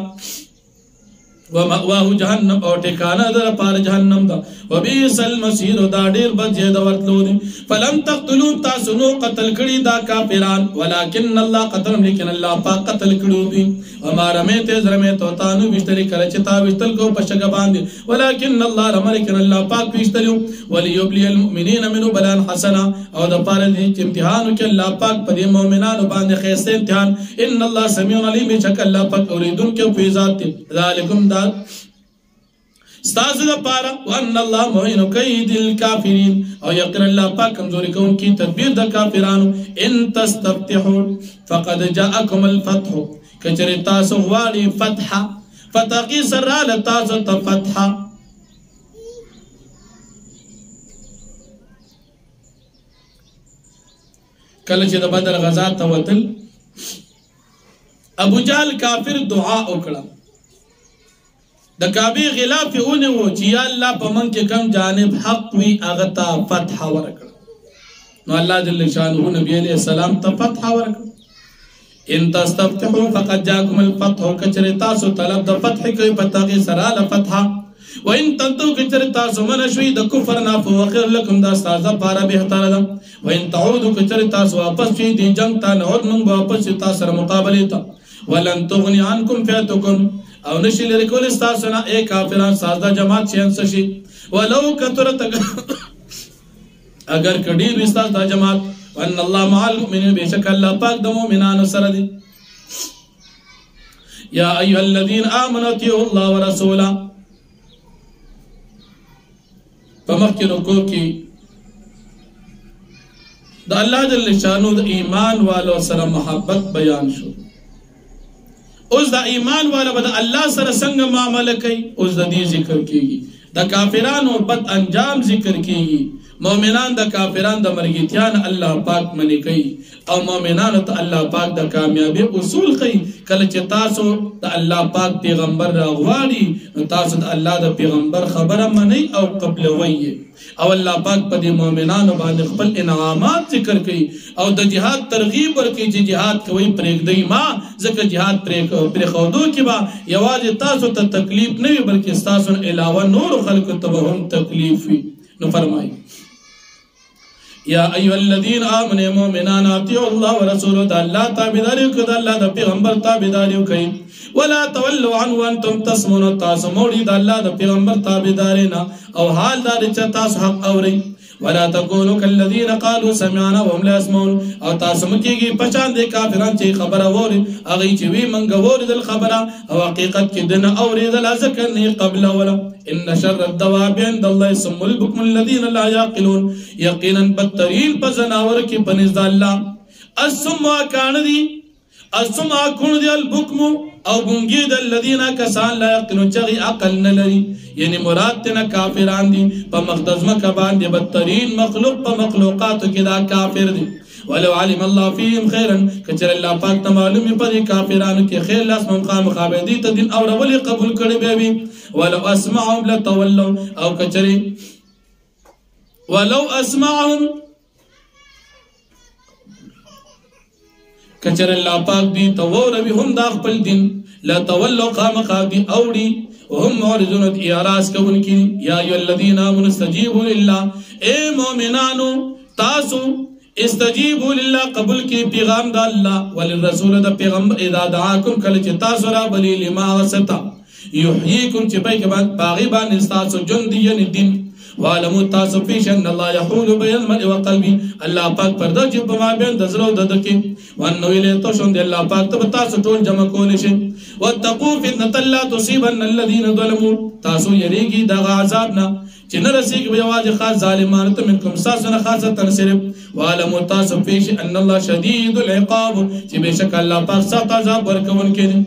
ومأواه جهنم او ټکانه در پار جهنم دا وبئس المصير دا ډیر بد ځای د ورتلو دي فلم تقتلوا تاسو نو قتل کړي دا کافران ولكن الله قتل لیکن الله پاک قتل کړو دي وما رمیت زرمه تو تانو وشتري کړه چې تا وشتل کو پښګ باندې ولكن الله رملکن الله پاک وشتلو وليبلي المؤمنين منه بلاء حسنا او د پاره دي چې امتحان وکړي الله پاک په دې مؤمنانو باندې خیسته امتحان ان الله سميع عليم چې الله پاک اوریدونکو په ذات ذالکم استاذ دا پارا وان الله معين كيد الكافرين او يقر الله پاک کمزوری کون کی تدبیر د کافرانو ان تستفتحوا فقد جاءكم الفتح کچری تاسو غواړي فتح فتحي سره ل تاسو ته فتح کله چې د بدر غزا ته وتل ابو جهل کافر دعا وکړه د کعبه غلاف اون و چې یا الله په من کې کم جانب حق وی هغه ته فتح ورکړه نو الله جل شانه نبی علیہ السلام ته فتح ورکړه ان تستفتحوا فقد جاءكم الفتح کچره تاسو طلب د فتح کوي پتا کې سره ل فتح وإن تنتو كچر تاسو منشوي د کفرنا فوخر لكم دا استازا پارا بهتر ده وإن تعودو كچر تاسو واپس شي دي جنگ تا نعود من واپس تاسو مقابله تا ولن تغني عنكم فئتكم او نشي لري کول استاسو نه اي کافران سازدا جماعت چنس شي ولو کثرت اگر کډیر وستاس دا جماعت وان الله مع المؤمنين بشك الله پاک د مؤمنانو سره دي يا ايها الذين امنوا اطيعوا الله ورسوله فمخکرو کو کی د الله جل شانو د ایمان والو سره محبت بیان شو اوس د ایمان والو بد الله سره څنګه معاملې کوي اوس د دې ذکر کیږي د کافرانو بد انجام ذکر کیږي مؤمنان د کافران د مرګیتیان الله پاک منی کوي او مؤمنان ته الله پاک د کامیابی اصول کوي کله چې تاسو د الله پاک پیغمبر راغواړي تاسو د الله د پیغمبر خبره منی او قبل وی او الله پاک په دې مؤمنانو باندې خپل انعامات ذکر کوي او د جهاد ترغیب ورکوي چې جهاد کوي پرېږدئ ما ځکه جهاد پرېښودو کې به یوازې تاسو ته تکلیف نه وي بلکې ستاسو علاوه نورو خلکو ته به هم تکلیف وي نو فرمایي یا ایها الذین آمنوا مؤمنان اطیعوا الله ورسوله د الله تابعداري وکړئ د الله د پیغمبر تابعداري وکړئ ولا تولوا عنه وانتم تسمعون تاسو موړي د الله د پیغمبر تابعداري نه او حال دا چې تاسو حق اورئ ولا تكونوا كالذين قالوا سمعنا وهم لا يسمعون او تاسو مکیږي پچان دي کافران چې خبره ووري هغه چې وی منګ ووري د خبره او حقیقت کې دنه اوریدل ځکه نه قبل ولا ان شر الدواب عند الله سم البكم الذين لا يعقلون یقینا بدترین په زناور کې پنځ الله السم کان دي السم کون دي البكم او ګونګي د الذين کسان لا يعقلون چې عقل نه لري یعنی مراد تینا کافران دی پا مقدزمہ کبان دی بدترین مخلوق پا مخلوقاتو کی دا کافر دی ولو علم اللہ فیهم خیرا کچر اللہ پاک تا معلومی پا دی کافرانو کی خیر لاس مقام خابدی تا دین اور ولی قبول کردی بیوی ولو اسمعهم لتولو او کچری ولو اسمعهم کچر اللہ پاک دی توربی هم دا خپل دین لتولو قام خابدی اوڑی وهم معرضون اعراض کوونکي یا ایها الذين امنوا استجيبوا لله اے مومنانو تاسو استجیبوا لله قبول کی پیغام د الله وللرسول د پیغمبر اذا دعاكم کله چې تاسو را بلی لما وستا يحييكم چې باغي باندې تاسو جون دي یعنی دین وعلموا تاسو پیش ان الله يحول بين المرء وقلبه الله پاک پرده چې په ما بین د زړه د دکې وانه ویله تو شون دی الله پاک ته تاسو ټول جمع کول شي واتقوا فتنه لا تصيبن الذين ظلموا تاسو یریږي د عذاب نه چې نه رسیږي یوازې خاص ظالمانو ته منکم تاسو نه خاصه تنصرف وعلموا تاسو پیش ان الله شدید العقاب چې بشک الله پاک سخت عذاب ورکوونکی دی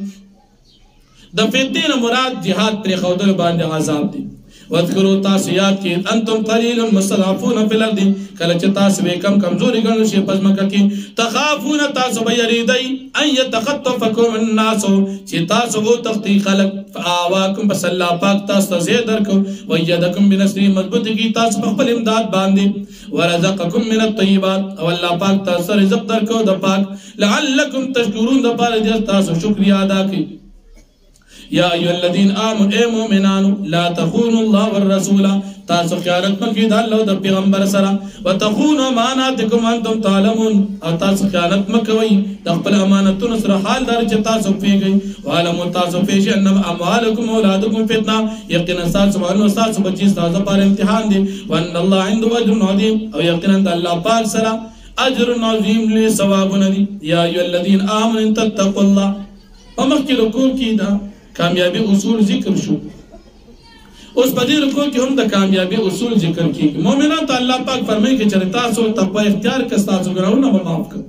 د فتنې مراد jihad پر خودل باندې عذاب دی واذکروا تاسیات کی انتم قلیل مستضعفون فی الارض کله چې تاسو کم کمزوري ګڼل شي پس مکه کې تخافون تاسو به یریدای ان يتخطفكم الناس چې تاسو وو تختی خلق فاواکم بس الله پاک تاسو زه درکو ويدکم بنصر مضبوط کی تاسو په خپل امداد باندې ورزقکم من الطيبات او الله پاک تاسو رزق درکو د پاک لعلکم تشکرون د پاره دې تاسو شکریا ادا کړئ یا ایها الذین آمنوا اے مومنانو لا تخونوا الله والرسول تاسو خیانت مکید الله د پیغمبر سره وتخونوا اماناتکم انتم تعلمون او تاسو خیانت مکوئ د خپل امانتونو سره حال دار چې تاسو پیږئ وعلموا تاسو پیش ان اموالکم اولادکم فتنه یقینا تاسو باندې تاسو بچی تاسو پر امتحان دي وان الله عنده اجر عظیم او یقینا الله پاک سره اجر عظیم له ثواب ندی یا ایها الذین آمنوا تتقوا الله ومخکې رکوع کیدا کامیابی اصول ذکر شو اوس په دې رکوع کې هم د کامیابی اصول ذکر کیږي مؤمنان ته الله پاک فرمایي چې تاسو تقوا اختیار کړئ تاسو ګناهونه به معاف کړئ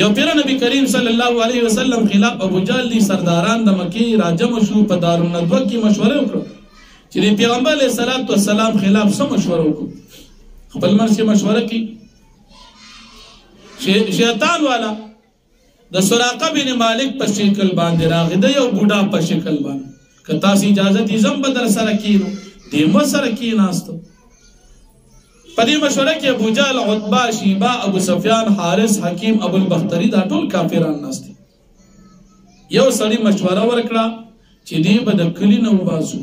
یو پیر نبی کریم صلی الله علیه وسلم خلاف ابو جهل دي سرداران د مکی راجم شو په دارالندوه کې مشوره وکړه چې پیغمبر علیه السلام خلاف څه مشوره وکړو خپل مرسي مشوره کی شیطان والا د سراقه بن مالک په شکل باندې راغی د یو بوډا په شکل باندې که تاسو اجازه دي زم بدر سره کینو دې مو سره کیناست په دې مشوره کې ابو جهل عتبہ شیبہ ابو سفیان حارث حکیم ابو البختری دا ټول کافران ناست یو سړی مشوره ورکړه چې دې به د کلی نه وباسو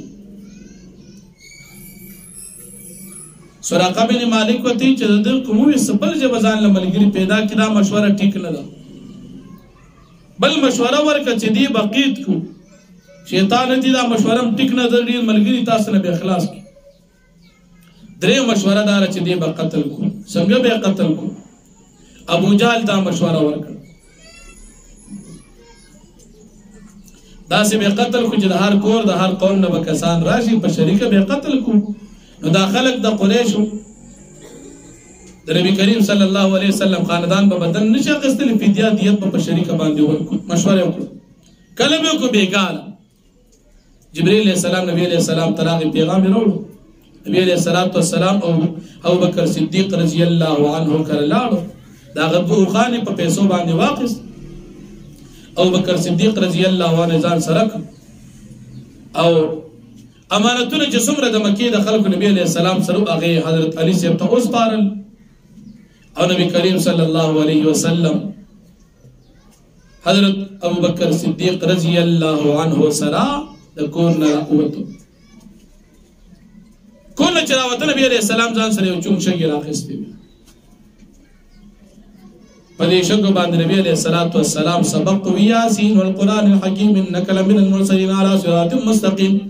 سراقه بن مالک وتی چې د کومې سبل جبزان لملګری پیدا کړه مشوره ټیک نه ده بل مشوره ورکړه چې دی بقید کو شیطان دې دا مشوره ټیک نه ده ملګری تاسو نه به اخلاص کی درې مشوره دار چې دی به قتل کو څنګه به قتل کو ابو جهل دا مشوره ورکړه دا سه به قتل کو چې د هر کور د هر قوم نه به کسان راشي په شریکه به قتل کو نو دا خلق د قریشو د نبی کریم صلی الله علیه وسلم خاندان په بدن نشه قستل فدیه دیت په شریکه باندې ورکو مشوره وکړه کله به کو بیګال جبرئیل علیہ السلام نبی علیہ السلام تراغ پیغام وروړو نبی علیہ السلام او ابو بکر صدیق رضی الله عنه کړه لاړو دا غبو خان په پیسو باندې واقف ابو بکر صدیق رضی الله عنه ځان سره او امانتونه چې څومره د مکې د خلکو نبی علیہ السلام سره هغه حضرت علی صاحب ته اوس پارل او نبی کریم صلی الله علیه وسلم حضرت ابو بکر صدیق رضی الله عنه سره د کور نه راووتو کله چې راوته نبی علیہ السلام ځان سره یو چون شګی راخستی په دې شګو باندې نبی علیہ السلام سبق یاسین والقران الحکیم انک لمن المرسلین علی صراط مستقیم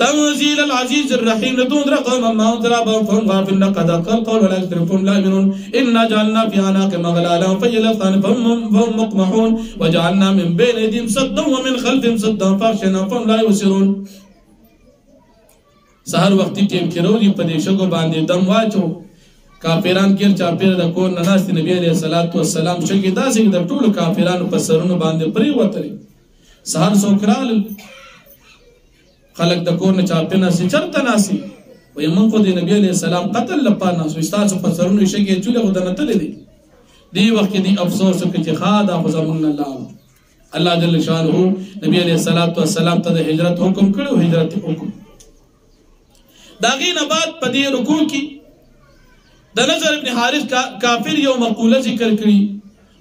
تنزيل العزيز الرحيم لتنذر قوما ما انذر آباؤهم فهم غافلون قد حق القول ولا يكذبون لا يؤمنون إنا جعلنا في أعناقهم أغلالا فهي الأذقان فهم مقمحون وجعلنا من بين أيديهم سدا ومن خلفهم سدا فأغشيناهم فهم لا يبصرون سحر وختي کې کېرولي په دې شګو باندې دم واچو کافران کې چاپیر د کور نه ناست نبی عليه الصلاه والسلام شګي داسې د ټولو کافرانو په سرونو باندې پرې وتري سحر سوکرال خلق د کور نه چاپینا سي چرته ناسي وي من کو د نبی عليه السلام قتل لپاره نو استاد په سرونو شګي چوله ودنه تلې دی وخت کې دی افسوس کې خادا خو زمون الله جل شانه نبی عليه السلام ته د هجرت حکم کړو هجرت حکم داغین بعد پدی رکوع کی د نظر ابن حارث کافر یو مقوله ذکر کړي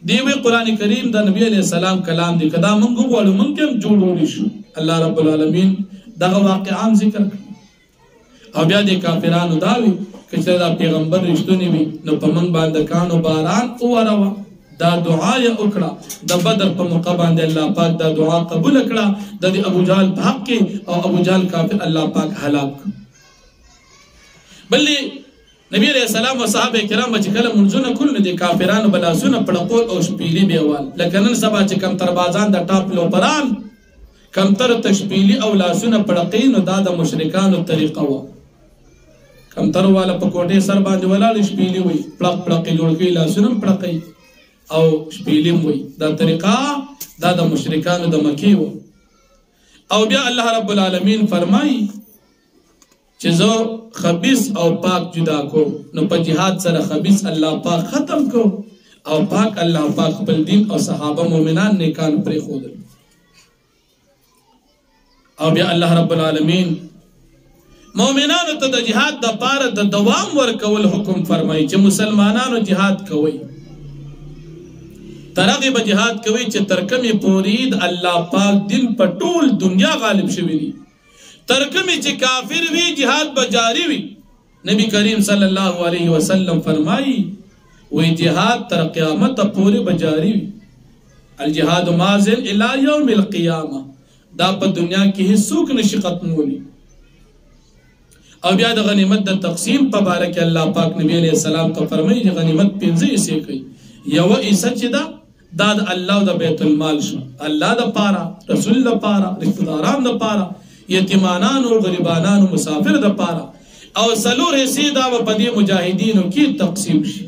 دیوی قران کریم د نبی علیہ السلام کلام دی کدا مونږ غواړو مونږ هم جوړول شو الله رب العالمین دغه واقعان ذکر کړي او بیا د کافرانو داوی چې دا پیغمبر رښتونی وي نو په مونږ باندې کانو باران اوروا دا دعا یې وکړه د بدر په موقع باندې الله پاک دا دعا قبول کړه د ابو جهل په حق کې او ابو جهل کافر الله پاک هلاک بلې نبی علیہ السلام و صحابه کرام چې کله منځونه کول نه دي کافرانو بلاسونه پړقول او شپېلې بیوال لکه نن سبا چې کم تر بازان د ټاپ لوپران کم تر تشپېلې او لاسونه پړقین دا د مشرکانو طریقه و کم تر والا په کوټه سر باندې ولاړ شپېلې وي پړق پړق جوړ کې لاسونه پړقې او شپېلې وي دا طریقه دا د مشرکانو د مکی و او بیا الله رب العالمین فرمایي چې زه خبيث او پاک جدا کو نو په جهاد سره خبيث الله پاک ختم کو او پاک الله پاک خپل دین او صحابه مؤمنان نیکان پرې خودل او بیا الله رب العالمین مؤمنانو ته د جهاد د پاره د دوام ورکول حکم فرمایي چې مسلمانانو جهاد کوي ترغه به جهاد کوي چې ترکمه پورید الله پاک دین په ټول دنیا غالب شوی دی ترکمی چې کافر وی جهاد بجاری وی نبی کریم صلی الله علیه وسلم فرمائی وی جهاد تر قیامت پورے بجاری وی الجهاد مازل الى یوم القیامه دا په دنیا کې هیڅوک نشي ختمولی او بیا د غنیمت د تقسیم په باره کې الله پاک نبی علیہ السلام ته فرمایي چې غنیمت 15 حصے کوي یو حصہ چې دا د الله د بیت المال شو الله د پاره رسول د پاره رشتہ داران د پاره یتیمانانو غریبانانو مسافر د پاره او سلور حصے دا په دې مجاهدینو کې تقسیم شي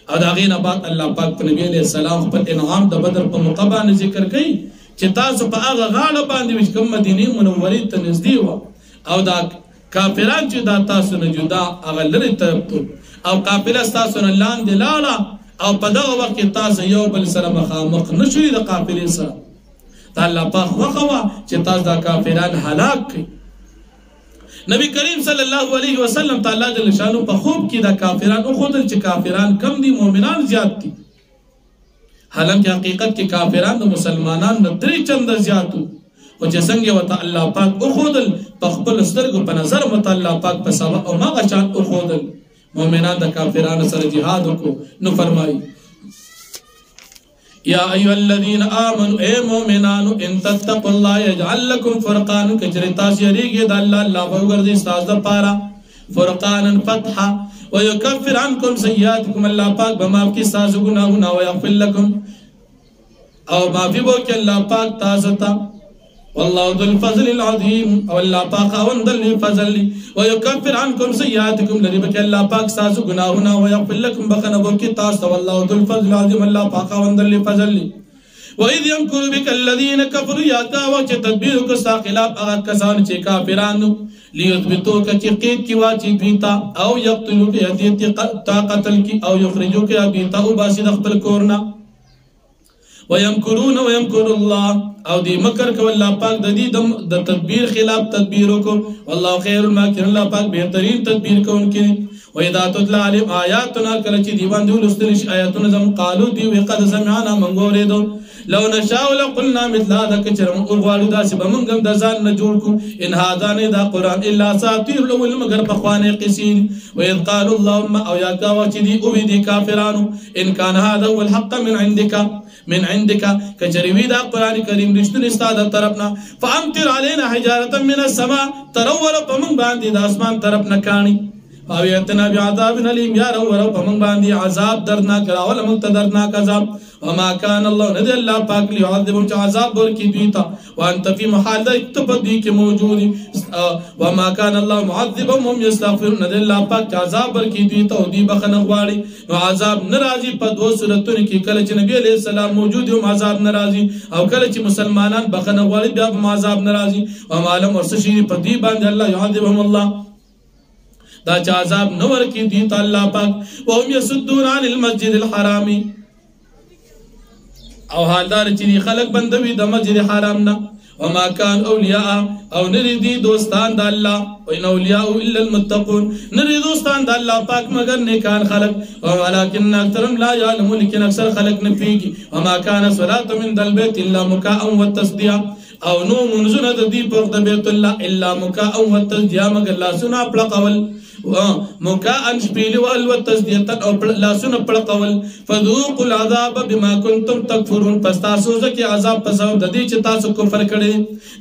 او دا غینه بعد الله پاک په نبی علیہ السلام په انعام د بدر په موقع باندې ذکر کړي چې تاسو په هغه غاړه باندې چې کوم مدینه منورې ته نږدې و او دا کافران چې دا تاسو نه جدا هغه لري طرف او قافله تاسو نه لاندې لاړه او په دغه وخت کې تاسو یو بل سره مخامخ نشئ د قافلې سره دا الله پاک وخوا چې تاسو دا کافران هلاک کړي نبی کریم صلی الله علیه وسلم تعالی جل شانو په خوب کې دا کافران او خودل چې کافران کم دي مؤمنان زیات دي حالانکه حقیقت کې کافران د مسلمانانو نه درې چند زیاتو او چې څنګه وته الله پاک او خودل په خپل سترګو په نظر مت الله پاک په سبا او ما غشان او خودل مومنان دا کافران سر جهاد کو نو فرمائی یا ایو الذین آمنوا اے مومنانو ان تتقوا اللہ یجعل لکم فرقان کچرتا سیریگی دا اللہ بوگردی ساز دا پارا فرقانا فتحا ویکفر عنکم سیئاتکم اللہ پاک بماف کی ساز گناہنا ویغفر لکم او معافی بو کہ اللہ پاک تازتا واللہ ذو الفضل العظیم او اللہ پاک اوندل فضل ویکفر عنکم سیئاتکم لری بک اللہ پاک ساز گناہنا ویغفر لکم بخنا بو کی تازتا واللہ ذو الفضل العظیم اللہ پاک اوندل فضل وَإِذْ يَمْكُرُ بِكَ الَّذِينَ كَفَرُوا يَا وَچ تدبیر سا خلاف اغا کسان چے کافرانو لیثبتوک چے قید کی واچی دویتا او یقتلوک یا دیتی قتل کی او یخرجوک یا بیتا او باسی دخبل کورنا وَيَمْكُرُونَ وَيَمْكُرُ اللَّهِ او دی مکر کو اللہ پاک دی تدبیر خلاف تدبیروں کو واللہ خیر الماکرین اللہ پاک بہترین تدبیر کو ان کی وَإِذَا تُتْلَى عَلَيْهِمْ آيَاتُنَا کلچی دیوان دیو لسترش آیاتنا زم قالو دیو قد سمعنا منگورے دو لو نشاء لقلنا مثل هذا كچرم اغوالو دا سبا منگم دا زان نجول کو ان هذا دا قرآن الا ساتیر الاول مگر پخوان قسیر وَإِذْ قالوا اللهم او یا کاوچی دی اوی دی کافرانو ان کان هذا هو الحق من عندك كجريوي دا قرآن کریم رشتن استاد طرفنا فامطر علينا حجارة من السماء ترور پمن باندی دا اسمان طرفنا کانی او یتنا بعذاب علیم یا رو پمن باندی عذاب دردناک راول مقتدرناک عذاب وما كان الله ندی اللہ پاک لیعذبهم چا عذاب بر کی دیتا وانت فی محال دا اکتفدی کے موجودی وما كان الله معذبهم هم يستغفرون ندی اللہ پاک عذاب بر کی دیتا و دی بخن اغواری نو عذاب نرازی پا دو صورتون کی کلچ نبی علیہ السلام موجودی هم عذاب نرازی او کلچ مسلمانان بخن اغواری بیاب هم عذاب نرازی وما علم ورسشی پا دی باند اللہ يعذبهم اللہ دا چا عذاب نور کی دیتا اللہ پاک وهم يسدون عن المسجد الحرامی او حالدار چیدی خلق بندوی دا مسجد حرامنا وما كان اولیاء او نردی دوستان دا اللہ وین اولیاء الا المتقون نردی دوستان دا اللہ پاک مگر نیکان خلق ولیکن اکثرم لا یعلمون لیکن اکثر خلق نفیگی وما كان صلاة من دل بیت اللہ مکاء و تصدیع او نو منزون دا دی پوق دا بیت اللہ الا مکاء و تصدیع مگر اللہ سنا پلقول مکاءن شپیلی والو تصدیتا او لاسون پڑقول فذوقوا العذاب بما کنتم تکفرون پس تاسو زکی عذاب پسو ددی چی تاسو کفر کڑے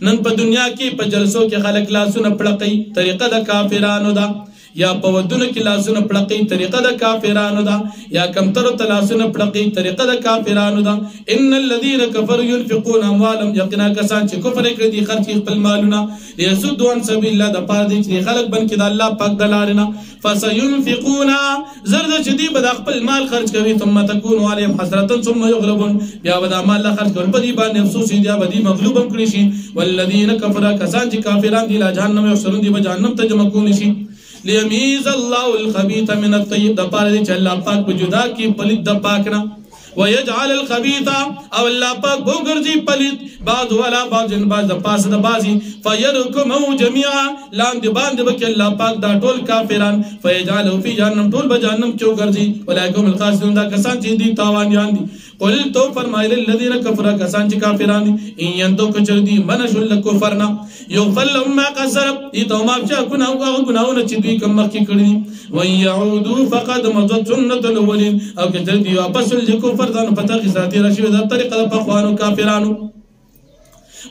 نن پا دنیا کی پا جلسو کی خلق لاسون پڑقی طریقہ دا کافرانو دا یا پودن کی لاسون پڑقی طریقہ دا کافرانو دا یا کمتر تلاسون پڑقی طریقہ دا کافرانو دا ان الذین کفروا ينفقون اموالهم یقینا کسان چی کفر کردی خرچی خپل مالونا لیسدوا عن سبیل اللہ دا پار دی چی خلق بن کی دا اللہ پاک دلارنا فسينفقون زرد چدی بدا خپل مال خرچ کوي ثم تكون عليهم حسرة ثم يغلبون بیا بدا مال خرچ کوي بدی باندې افسوس دی بدی مغلوب کړي شي والذین کفروا کسان چې کافران دي لا جهنم او سرون دي جهنم ته جمع کول شي لیمیز الله الخبيث من الطيب د پاره چې الله پاک په جدا کی پلید د پاک نه ويجعل الخبيث او الله پاک بوګرځي پلید بعض ولا بعض بعض د پاس د بازي فيركموا جميعا لاندې باندې بک الله پاک دا ټول کافران فيجعلوا في جهنم ټول به جهنم چو ګرځي ولایکم الخاسرون دا کسان چې دي تاوان یان دي قل تو فرمایل الذين كفروا کسان چې کافران دي ان ينتو کچر دي منشل کفرنا يغفل ما قصر دي تو ما چا ګناونه چې دوی کوم مخکې کړی ويعودوا فقد مضت سنه الاولين او کچر دي واپس الکفر فردان پتا کی ذاتی رشوه دا طریقه پخوانو کافرانو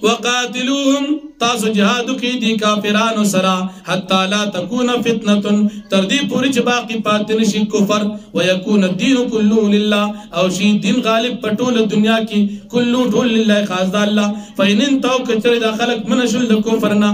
وقاتلوهم تاسو جهادو کی دی کافرانو سرا حتی لا تکون فتنة تردی پوری چه باقی پاتن شی کفر ویکون الدین کلو للہ او شی دین غالب پٹول دنیا کی کلو ٹھول للہ خاص دا اللہ فین انتاو کچر دا خلق منشل کفرنا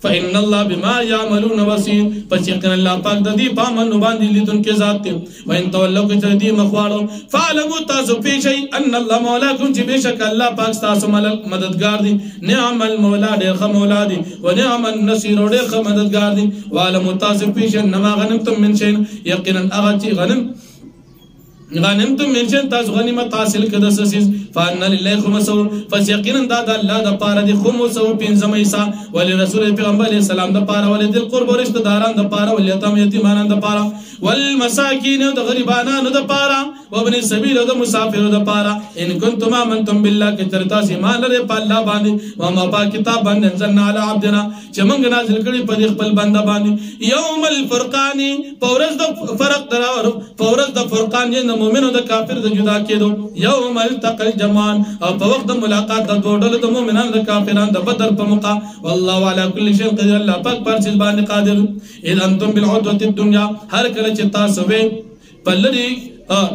فإن الله بما يعملون بصير فشكن الله پاک ددی پامن باندې لیدون کې ذات ته وان تولوا کچدی مخواړو فعلموا تاسو پیشي ان الله مولاکم چې بشک الله پاک تاسو مددگار دي نعم المولا ډېر ښه مولا دي ونعم النصير ډېر ښه مددگار دي وعلموا تاسو پیشي نما غنمتم من شيء یقینا هغه چې غنم غنمتم من شيء تاسو غنیمت حاصل کړه سسیز فان لله خمسو فسيقينا دا الله د پاره دي خمسو پنځم حصہ ولرسول پیغمبر علیہ السلام د پاره ولذل قرب رشتہ داران د پاره وليتام یتیمانان د پاره والمساکین د غریبانو د پاره وابن السبيل د مسافر د پاره ان کنتم امنتم بالله کترتا ایمان لري په الله باندې و ما با کتاب باندې انزلنا علی عبدنا چې موږ نازل کړي په خپل بنده باندې یوم الفرقان پورز د فرق درا پورز د فرقان نه مؤمنو د کافر د جدا کېدو یوم التقى الجمعان او په وخت د ملاقات د دوړل د مؤمنانو د کافرانو د بدر په موقع والله على كل شيء قدير الله پاک پر چیز باندې قادر اذا انتم بالعدوه الدنيا هر کله چې تاسو وې پلری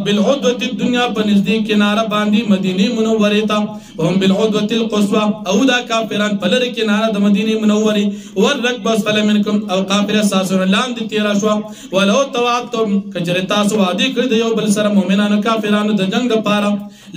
بالعدوه الدنيا بنزدیک کناره باندې مدینه منوره ته هم بالعدوه القصوى او دا کافران پلری کناره د مدینه منوره ورکب اسفل منکم او کافر اساسون لاندې تیرا شو ولو توعدتم کجره تاسو وعده کړی د یو بل سره مؤمنانو کافرانو د جنگ لپاره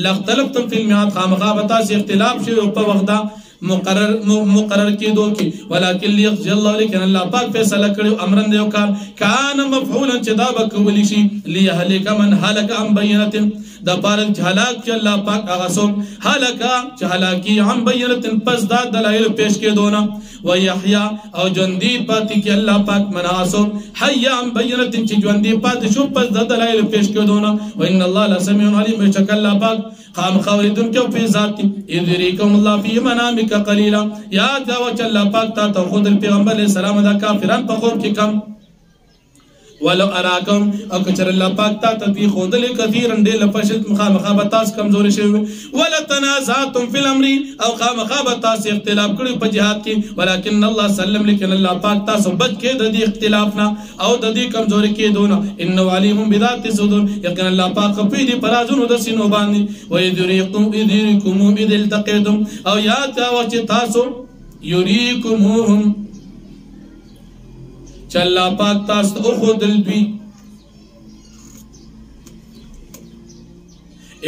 لختلفتم فی الميعاد خامخا به تاسو اختلاف شي په وخت مقرر کېدو کې ولکن ليقضي الله لیکن الله پاک فیصله کړو امرن دیو کار کان مفعولا چې دا به کولی شي ليهلك من هلك عن بینه دا پاره هلاک چې الله پاک هغه څوک هلاک چې هلاکی عن بینه پس دا دلایل پیش کېدو نه ويحيى او ژوندۍ پاتې کې الله پاک مناسو حي عن بینه چې ژوندۍ پاتې شو پس دا دلایل پیش کېدو نه وان الله لسميع عليم بشک الله پاک خام خوریدون کې په ذات یذریکم الله فی منامک قلیلا یاد دا چې الله پاک ته خود پیغمبر علیہ السلام دا کافران په خوب کې کم ولو اراکم او کچر الله پاک ته دی خود له کثیر اندې لفشت مخابتاس کمزوري شوی ولا تنازعتم فی الامر او مخابتاس اختلاف کړي په جهاد کې ولکن الله سلم لیکن الله پاک تاسو بچ کې د دې اختلافنا او د دې کمزوري کې دونه انه علیم بذات الصدور یقین الله پاک په دې پرازونو د سینو باندې و یذریکم اذ التقیتم او یا چې تاسو یریکمهم چلا پاک تاسو او خودل دوی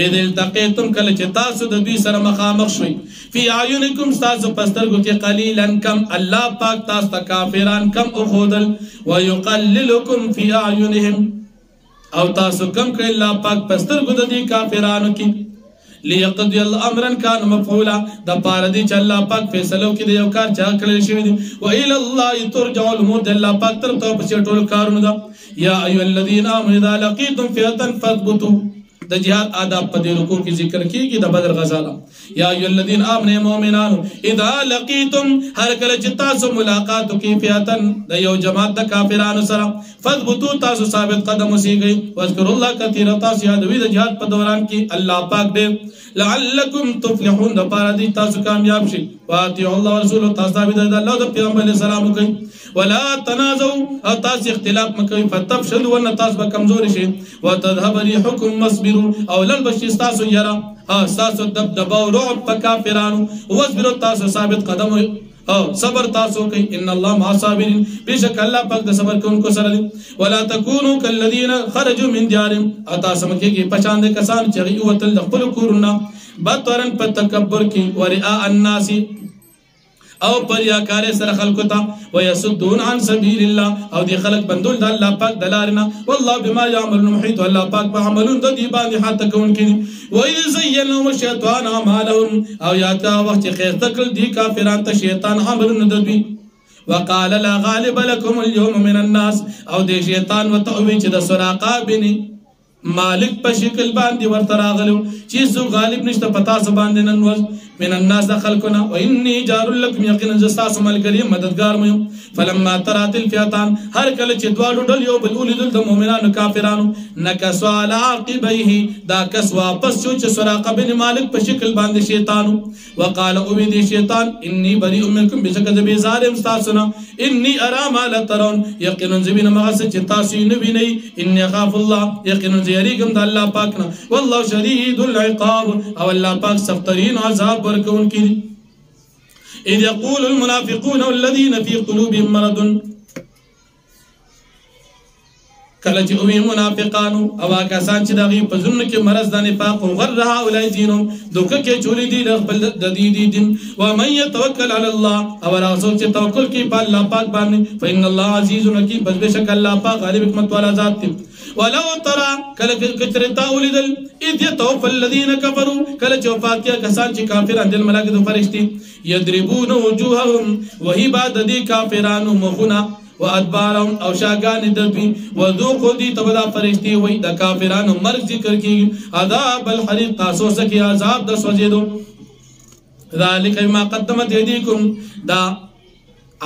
اذ التقیتم کله چې تاسو د دوی سره مخامخ شوي فی اعینکم تاسو پسترګو کې قلیلا کم الله پاک تاسو کافران کم او خودل ويقللکم فی اعینهم او تاسو کم کړي الله پاک پسترګو د دې کافرانو کې ليقضي الامر كان مفعولا دا پاره دي چې الله پاک فیصلو کې د یو کار چا کړل شوی دی و الى الله ترجع الامور الله پاک تر ته په ټول کارونه دا یا ايها الذين امنوا اذا لقيتم فئه فاثبتوا د جهاد آداب په دې رکوع کې ذکر کیږي د بدر غزا یا ايها الذين امنوا مؤمنان اذا لقيتم هر کله چې تاسو ملاقات کوي فئه د یو جماعت د کافرانو سره فاثبتوا تاسو ثابت قدم اوسئ واذكروا الله كثيرا تاسو یادوي د جهاد په دوران کې الله پاک دې لعلكم تفلحون د پاره دي تاسو کامیاب شئ واطيعوا الله ورسوله تاسو تابع د الله د پیغمبر علیه السلام کوي ولا تنازعوا او تاسو اختلاف مکوئ فتفشلوا ون تاسو به کمزوري شئ وتذهب ريحكم مصبروا او لن بشي تاسو يرا تاسو دبدبه او رعب په کافرانو واصبروا تاسو ثابت قدم او صبر تاسو کوي ان الله مع الصابرين بشک الله پاک د صبر کوونکو سره دی ولا تكونوا كالذين خرجوا من ديارهم اتا سمکه کې پچان د کسان چې وتل خپل کورونه بطرن په تکبر کې ورئاء الناس او پریاکار سره خلقو ته ويسدون عن سبيل الله او دي خلق بندول د الله پاک دلارنا والله بما يعملون محيط الله پاک په عملون د دې باندې حتی کوون کړي وإذ زينهم الشيطان اعمالهم او یاته وخت خیر تکل دي کافرانو ته شیطان عملون د دوی وقال لا غالب لكم اليوم من الناس او دي شیطان وتعوي چې د سراقه بني مالک په شکل باندې ورته راغلو چې زو غالب نشته پتا س باندې نن ورځ من الناس خلقنا واني جار لكم يقينا جساس ملګری مددگار مې فلما ترات الفئتان هر کله چې دواړو ډول یو بل ولید د مؤمنانو کافرانو نکسوا على عقبيه دا کس واپس شو چې سراقه بن مالک په شکل باندې شیطانو وقال اوبدي شیطان اني بريء منكم بشکد بيزار استاسنا اني ارى ما لا ترون يقينا زبين مغس چې تاسو نه ویني اني اخاف الله يقينا زيريكم د الله پاکنا والله شديد العقاب او الله پاک سخترین عذاب ورکون کی اذ يقول المنافقون والذين في قلوبهم مرض کله چې اوی منافقانو او کسان چې دغه په ځن کې مرض د نفاق او غرها اولای دینهم دوکه کې چوری دي د خپل د دې دین و من يتوکل علی الله او راځو چې توکل کې په الله پاک باندې فإن الله عزیز حکیم بس بشک الله پاک غالب حکمت والا ذات دی ولو ترى کله کچرتا ولیدل اذ يتوفى الذين كفروا کله چې وفات کیا کسان چې کافران دل ملائکه فرشتي يضربون وجوههم وهي بعد دي کافرانو مخنا وادبارهم او شاگان دبی وذوقوا دی تبدا فرشتي وي د کافرانو مرګ ذکر کی عذاب الحریق تاسو سکی عذاب د سوجیدو ذالک ما قدمت یدیکم دا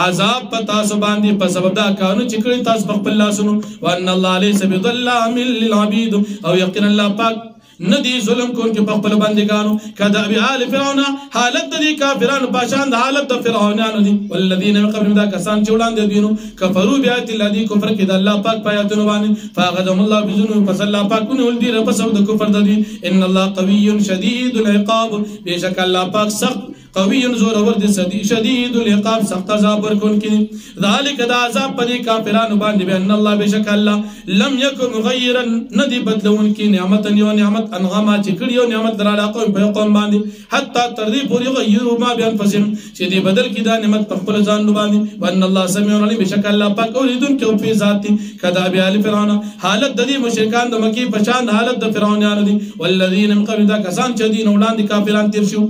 عذاب پتا سو باندې په سبب دا کانو چکړی تاسو په خپل لاسونو وان الله ليس بظلام للعبيد او یقینا الله پاک ندی ظلم کون کې په خپل بندگانو کذا بآل فرعون حالت دي کافرانو پاشان د حالت د فرعونانو دي والذین من قبل دا کسان چې وړاندې دینو کفروا بیات الذی کفر کې د الله پاک پیاتونو باندې فاغذهم الله بذنوب فصلى الله پاک کو ول دي رب سب د کفر د دي ان الله قوي شدید العقاب بشک الله پاک سخت قوي زور ور دي شدید العقاب سخت عذاب ورکون کې ذالک دا عذاب په کافرانو باندې ان الله بشک الله لم يكن مغيرا ندی بدلون کې نعمت یو نعمت انغما چې کړیو نعمت دراله قوم په قوم باندې حتی تر دې پورې غیروا ما بانفسهم چې دې بدل کې دا نعمت په خپل ځان باندې وان الله سميع عليم بشک الله پاک اوریدون کې په ذات کذا بیال فرعون حالت د دې مشرکان د مکی په شان حالت د فرعونانو دي والذین من قبل دا کسان چې دین وړاندې کافران تیر شو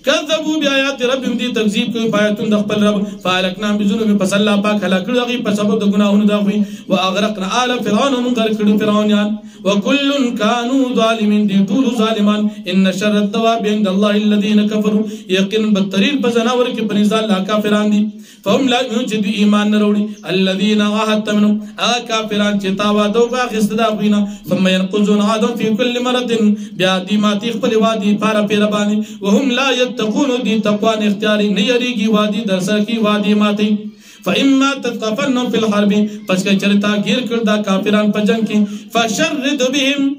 کذبوا بیاات ربهم دې تکذیب کوي آیاتون د خپل رب فالکنا بذنوب پس الله پاک هلاک کړی په سبب د ګناهونو دا وي واغرقنا آل فرعون من غرق کړو فرعونان وكل كانوا ظالمين دي طول ظالمان ان شر الدواب عند الله الذين كفروا يقين بدترين بزناور کې پنځه الله کافران دي فهم لا يوجد ایمان نروړي الذين عاهدت منهم کافران چې تاوا دوغه خستدا غوینا ثم ينقضون عهدهم في كل مرض بیا دي ماتي خپل وادي پارا پیر باندې وهم لا يتقون دي تقوا اختیاري نه یریږي وادي در سر کی وادي ماتي فإما تتقفنهم في الحرب پس که چرتا گیر کردا کافران په جنگ کې فشرد بهم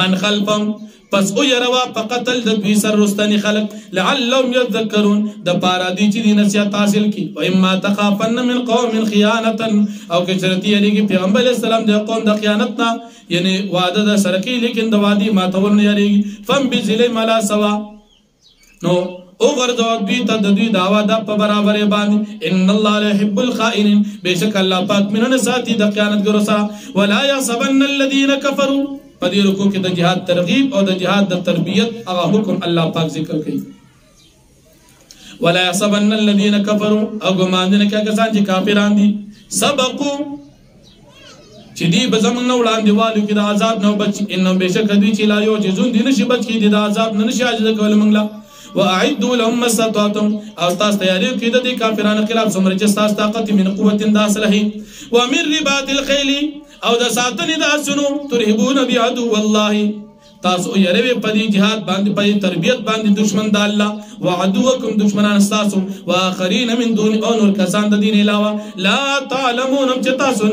من خلفهم پس او يروا فقتل د دوی سر رستنی خلق لعلهم يذكرون د پارا دي چې دي نصيحت حاصل کی و اما تخافن من قوم خيانه او که چرتی یریږي پیغمبر اسلام د قوم د خیانت نه یعنی وعده د سرکی لیکن د وادي ماتول نه یریږي فم بذل ملا سوا نو او غرض دوی ته د دوی داوا د په برابر باندې ان الله يحب الخائنين بشک الله پاک منن ساتي د خیانت ګرو سره ولا يحسبن الذين كفروا پدې رکو کې د جهاد ترغیب او د جهاد د تربیت هغه حکم الله پاک ذکر کوي ولا يحسبن الذين كفروا او ګمان نه کوي کسان چې کافران دي سبقوا چې دی بزمن نو وړاندې والو کې د عذاب نو بچ انهم بشک دوی چې لا یو جزون دي نشي بچ کې د عذاب نه نشي عاجز کول منګلا واعدوا لهم ما استطعتم او تاسو تیاری کړئ د کافرانو خلاف څومره چې تاسو طاقت من قوت انداسله ومن رباط الخيل او د ساتنې د اسونو ترهبون بعدو والله تاسو یې په دې جهاد باندې په تربیت باندې دشمن د الله وعدوکم دشمنان تاسو واخرین من دون او نور کسان د دین علاوه لا تعلمون چې تاسو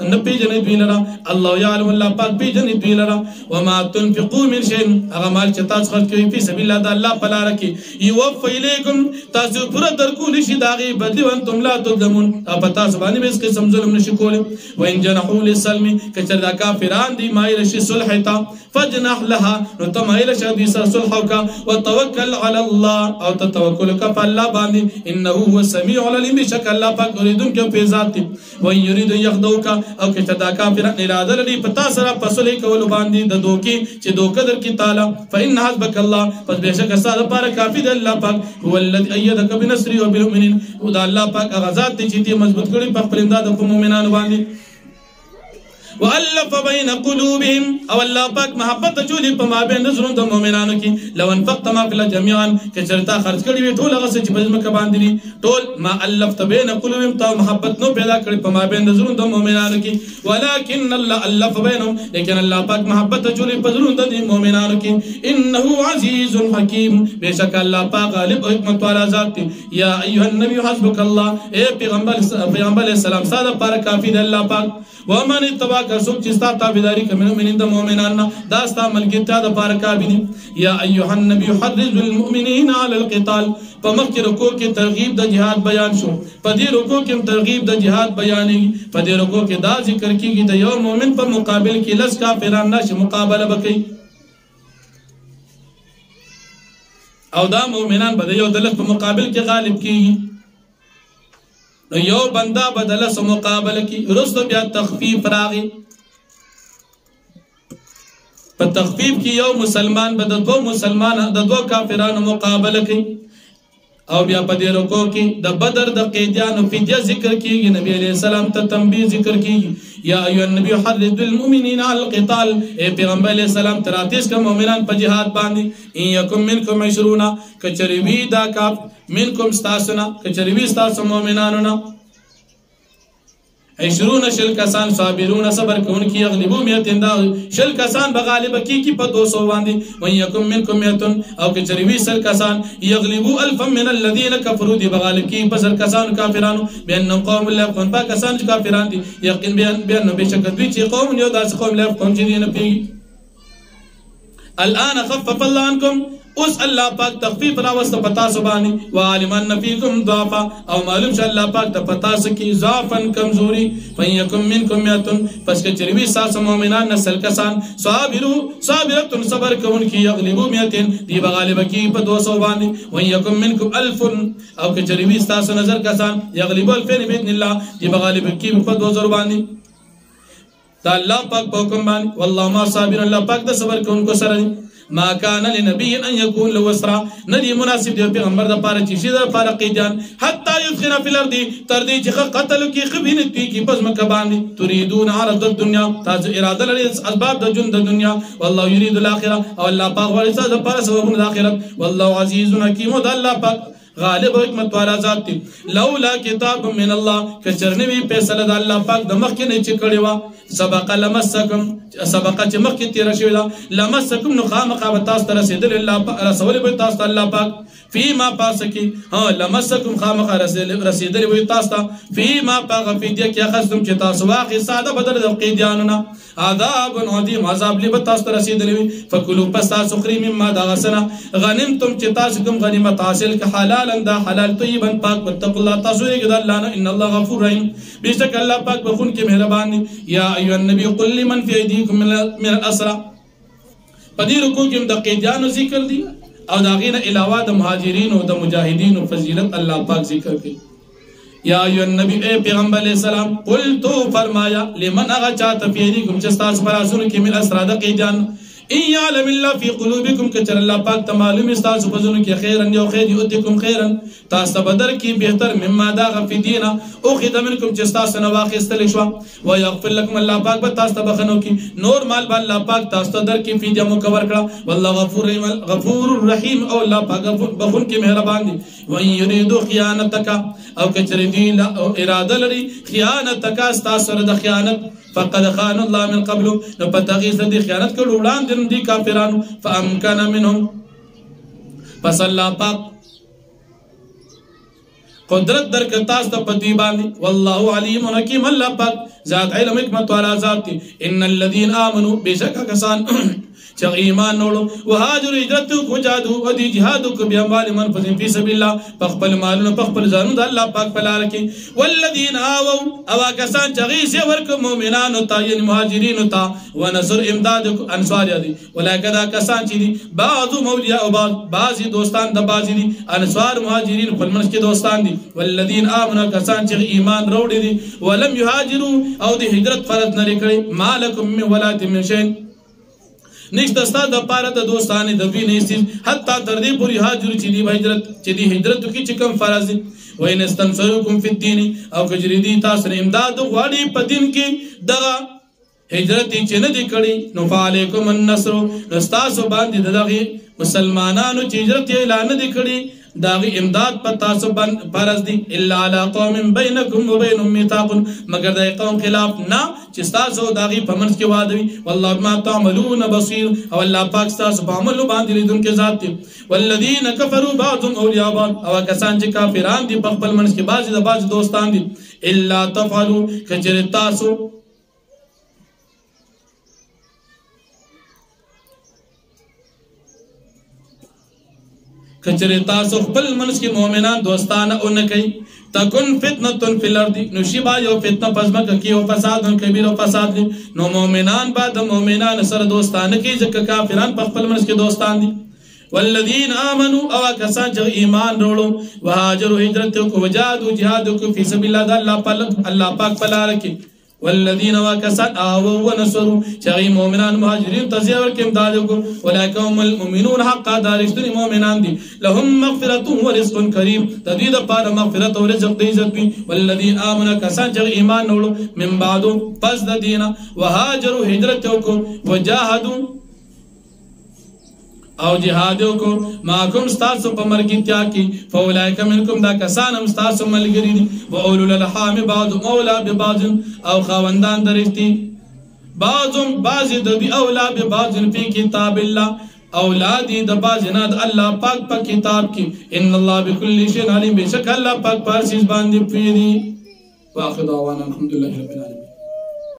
نه پیژنئ دوی لرا الله يعلم الله پاک پیژنئ دوی لرا وما تنفقوا من شيء هغه مال چې تاسو خرج کوئ په سبیل الله د الله په لار کې یوفى الیکم تاسو پر درکول شي داغي بدلی وانتم لا تظلمون او په تاسو باندې به قسم ظلم نشي کولای وان جنحوا للسلم کچر دا کافران دی مایل شي صلحتا فجنح لها نو تمایل شدی صلحک وتوکل علی الله او تتوکل ک په الله باندې انه هو السميع العليم بشک الله پاک اوریدون کې په ذات و یرید یخذوک او کې دا کافران اراده لري پتا سره پسلې کول باندې د دوکي چې دوکه در کی تعالی فإن حسبک الله پس بشک ساده پر کافی د الله پاک هو الذي ايدك بنصره وبالمؤمنين او دا الله پاک غزاد چې تی مضبوط کړي په خپل امداد په مؤمنانو باندې والف بين قلوبهم او الله پاک محبت چولې په مابین زړونو د مؤمنانو کې لو انفقت ما فی جميعا کچرتا خرج کړي وي ټول هغه چې په ځمکه باندې ټول ما الفت بين قلوبهم ته محبت نو پیدا کړي په مابین زړونو د مؤمنانو کې ولكن الله الف بينهم لیکن الله پاک محبت چولې په زړونو د مؤمنانو کې انه عزیز حکیم بشک الله پاک غالب او حکمت والا ذات یا ایها النبی حسبک الله اے پیغمبر اسلام ساده پر کافی د الله پاک ومن اتبعك سوک چستا تابعداری کوي مومنین د مومنان دا ستا ملګرتیا د پاره کابینی یا ایها النبی حرض المؤمنین علی القتال په مخکې رکوع کې ترغیب د جهاد بیان شو په دې رکوع کې ترغیب د جهاد بیانېږي په دې رکوع کې دا ذکر کیږي د یو مؤمن په مقابل کې لس کافران نشي مقابله وکړي او دا مؤمنان به یو د لس په مقابل کې غالب کیږي نو یو بندا بدل سو مقابله کی رستو بیا تخفیف راغی په تخفیف کی یو مسلمان به د دو کافرانو مقابله کی او بیا په دې رکوع کې د بدر د قیدیانو فدیه ذکر کیږي نبی علیہ السلام ته تنبیه ذکر کیږي یا ایها النبی حرض المؤمنین علی القتال اے پیغمبر علیہ السلام تراتیس کا مومنان په جهاد باندې ان یکم منکم 20 کچریوی دا کاف منکم استاسنا کچریوی استاس مومنانو 20 شل کسان صابرون صبر کون کی اغلبو میتن دا شل کسان بغالب کی په 200 باندې وان یکم منکم میتن او کچریوی شل کسان یغلبو الف من الذين كفروا دی بغالب کی پسر کسان کافرانو بین قوم لا قوم با کسان کافران دی یقین بیان بشک دوی چې قوم یو داس قوم لا قوم چې نه پی الان خفف الله عنكم اس اللہ پاک تخفیف راوست پتا سبانی وعالمان نفیکم ضعفا او معلوم شا اللہ پاک تا پتا سکی ضعفا کمزوری فینکم منکم میتن پس کچریوی ساس مومنان نسل کسان صابرتن صبر کون کی یغلبو میتن دی بغالب کی پا 200 بانی وینکم منکم الفن او کچریوی ساس نظر کسان یغلبو الفین بیدن اللہ دی بغالب کی پا 200 بانی تا اللہ پاک پاکم بانی واللہ ما صابر اللہ پاک دا صبر کون کو سرنی ما كان لنبي ان يكون له اسرى ندي مناسب دی پیغمبر د پاره چې شي د پاره قیدان حتى يدخل في الارض تر دې چې قتل کی خبینت کی پس مکه باندې تريدون عرض الدنيا تاسو اراده لري اسباب د ژوند د دنیا والله يريد الاخره او الله پاک ورته د پاره سبب د اخرت والله عزيز حكيم د الله پاک غالب حکمت والا ذات دی لولا کتاب من الله کچرنوی فیصله د الله پاک د مخ کې نه چې کړي وا سبق لمسکم سبق چې مخ کې تیر شوی دا لمسکم نو خامخا تاسو ته رسیدل الله رسول به تاسو ته الله پاک فيما پاسکی ها لمسکم خامخا رسیدل به تاسو ته فيما پاک فدیه کې اخذتم چې تاسو واقع ساده بدل د قیدیانو نه عذاب عظیم عذاب لې به تاسو ته رسیدل فکلوا پس تاسو خري مما دغسنا غنیمتم چې تاسو کوم غنیمت حاصل ک حلال دا حلال طیبا پاک واتقوا الله تاسو یې د الله نه ان الله غفور رحیم بیشک الله پاک بخون کې مهربان دی یا ایها النبی قل لمن فی ایدیکم من الاسرى پدې رکوع کې د قیدیانو ذکر دی او دا غینه علاوه د مهاجرین او د مجاهدین فضیلت الله پاک ذکر کوي یا ایها النبی اے پیغمبر علیہ السلام قل تو فرمایا لمن اغا چاته فی ایدیکم چې تاسو فراسونو کې من الاسرى د قیدیان ان يعلم الله في قلوبكم كثر الله پاک ته معلوم استاسو بزنو کې خیرن یو خیر یؤتکم خیرن تاسو بدر کې بهتر مما دا غفدینا او خدمت منکم چې تاسو نه واخیستل شو و یغفر لكم الله پاک به تاسو ته بخنو کې نور مال به الله پاک تاسو ته در کې فدیه مکور کړه والله غفور رحیم او الله پاک بخون کې مهربان دی و یريدو خیانتک او کچری دی اراده لري خیانتک تاسو سره د خیانت فقد خان الله من قبل نو پتاغي سدي خیانت کړه وړاندې دي کافرانو فامکن منهم پس الله پاک قدرت درک تاسو ته پدی باندې والله علیم حکیم الله پاک ذات علم حکمت والا ذات ان الذين امنوا بشک کسان چې ایمان نوړو وهاجر هجرت کو جادو او دی جهاد کو بیا مال منفذ فی سبیل الله خپل مالونو خپل ځانو د الله پاک په لار کې والذین آووا او کسان چې غیث ورک مؤمنانو ته یعنی مهاجرینو ته ونصر امداد انصار دي ولکدا کسان چې دي بعض مولیاء او بعض دوستان د بعض دي انصار مهاجرین خپل منځ کې دوستان دي والذین آمنوا کسان چې ایمان وروړي دي ولم یهاجروا او د هجرت فرض نه لري مالکم من ولات من شین نشته ستاسو د پاره د دوستانه د وی نه حتی تر دې پوری هاجر چې دی هجرت کې چې کوم فرض دي وین استنصرکم فی الدین او کجری دی تاسو امداد غواړي په دین کې دغه هجرت چې نه دی کړی نو فعلیکم النصر تاسو باندې دغه مسلمانانو چې هجرت اعلان نه دی کړی داغی امداد پر تاسو فرض دی الا علی قوم بینکم و بینهم میثاق مگر د قوم خلاف نه چې تاسو داغی په منځ کې وعده وي والله ما تعملون بصیر او الله پاک تاسو په عمل باندې لیدونکو ذات دی والذین کفروا بعضهم اولیاء بعض او کسان چې کافران دي په خپل منځ کې بعض د بعض دوستان دي الا تفعلوا کجر تاسو کچره تاسو خپل منځ کې مؤمنان دوستانه اونکي تکون فتنه فی الارض نشبا یو فتنه پزما کې او فساد کبیر او فساد نو مؤمنان بعد مؤمنان سره دوستانه کې ځکه کافران په خپل منځ کې دوستان دي والذین آمنوا او کسان چې ایمان وروړو وهاجروا هجرت کو وجاهدوا جهاد کو فی سبیل الله الله پاک په لار کې والذین وکسان آووا ونصروا چې مؤمنان مهاجرین تزیور کې امداد کو اولئک هم المؤمنون حقا دارشتنی مؤمنان دي لهم مغفرة ورزق کریم تدید پار مغفرت او رزق دی عزت وي والذین آمنوا کسان چې ایمان وروړو من بعد پس د دینه وهاجروا هجرت کو وجاهدوا او جهادو کو ماکم ستاسو په مرګتیا کې فاولائک منکم دا کسان هم ستاسو ملګری دي و اولو الارحام بعض اولا ببعض او خاوندان درشتي بعض د دې اولا ببعض فی کتاب الله اولادی د بعض نه د الله پاک په کتاب کې ان الله بكل شيء علیم بشک الله پاک پر چیز باندې پیری واخر دعوانا الحمدلله رب العالمین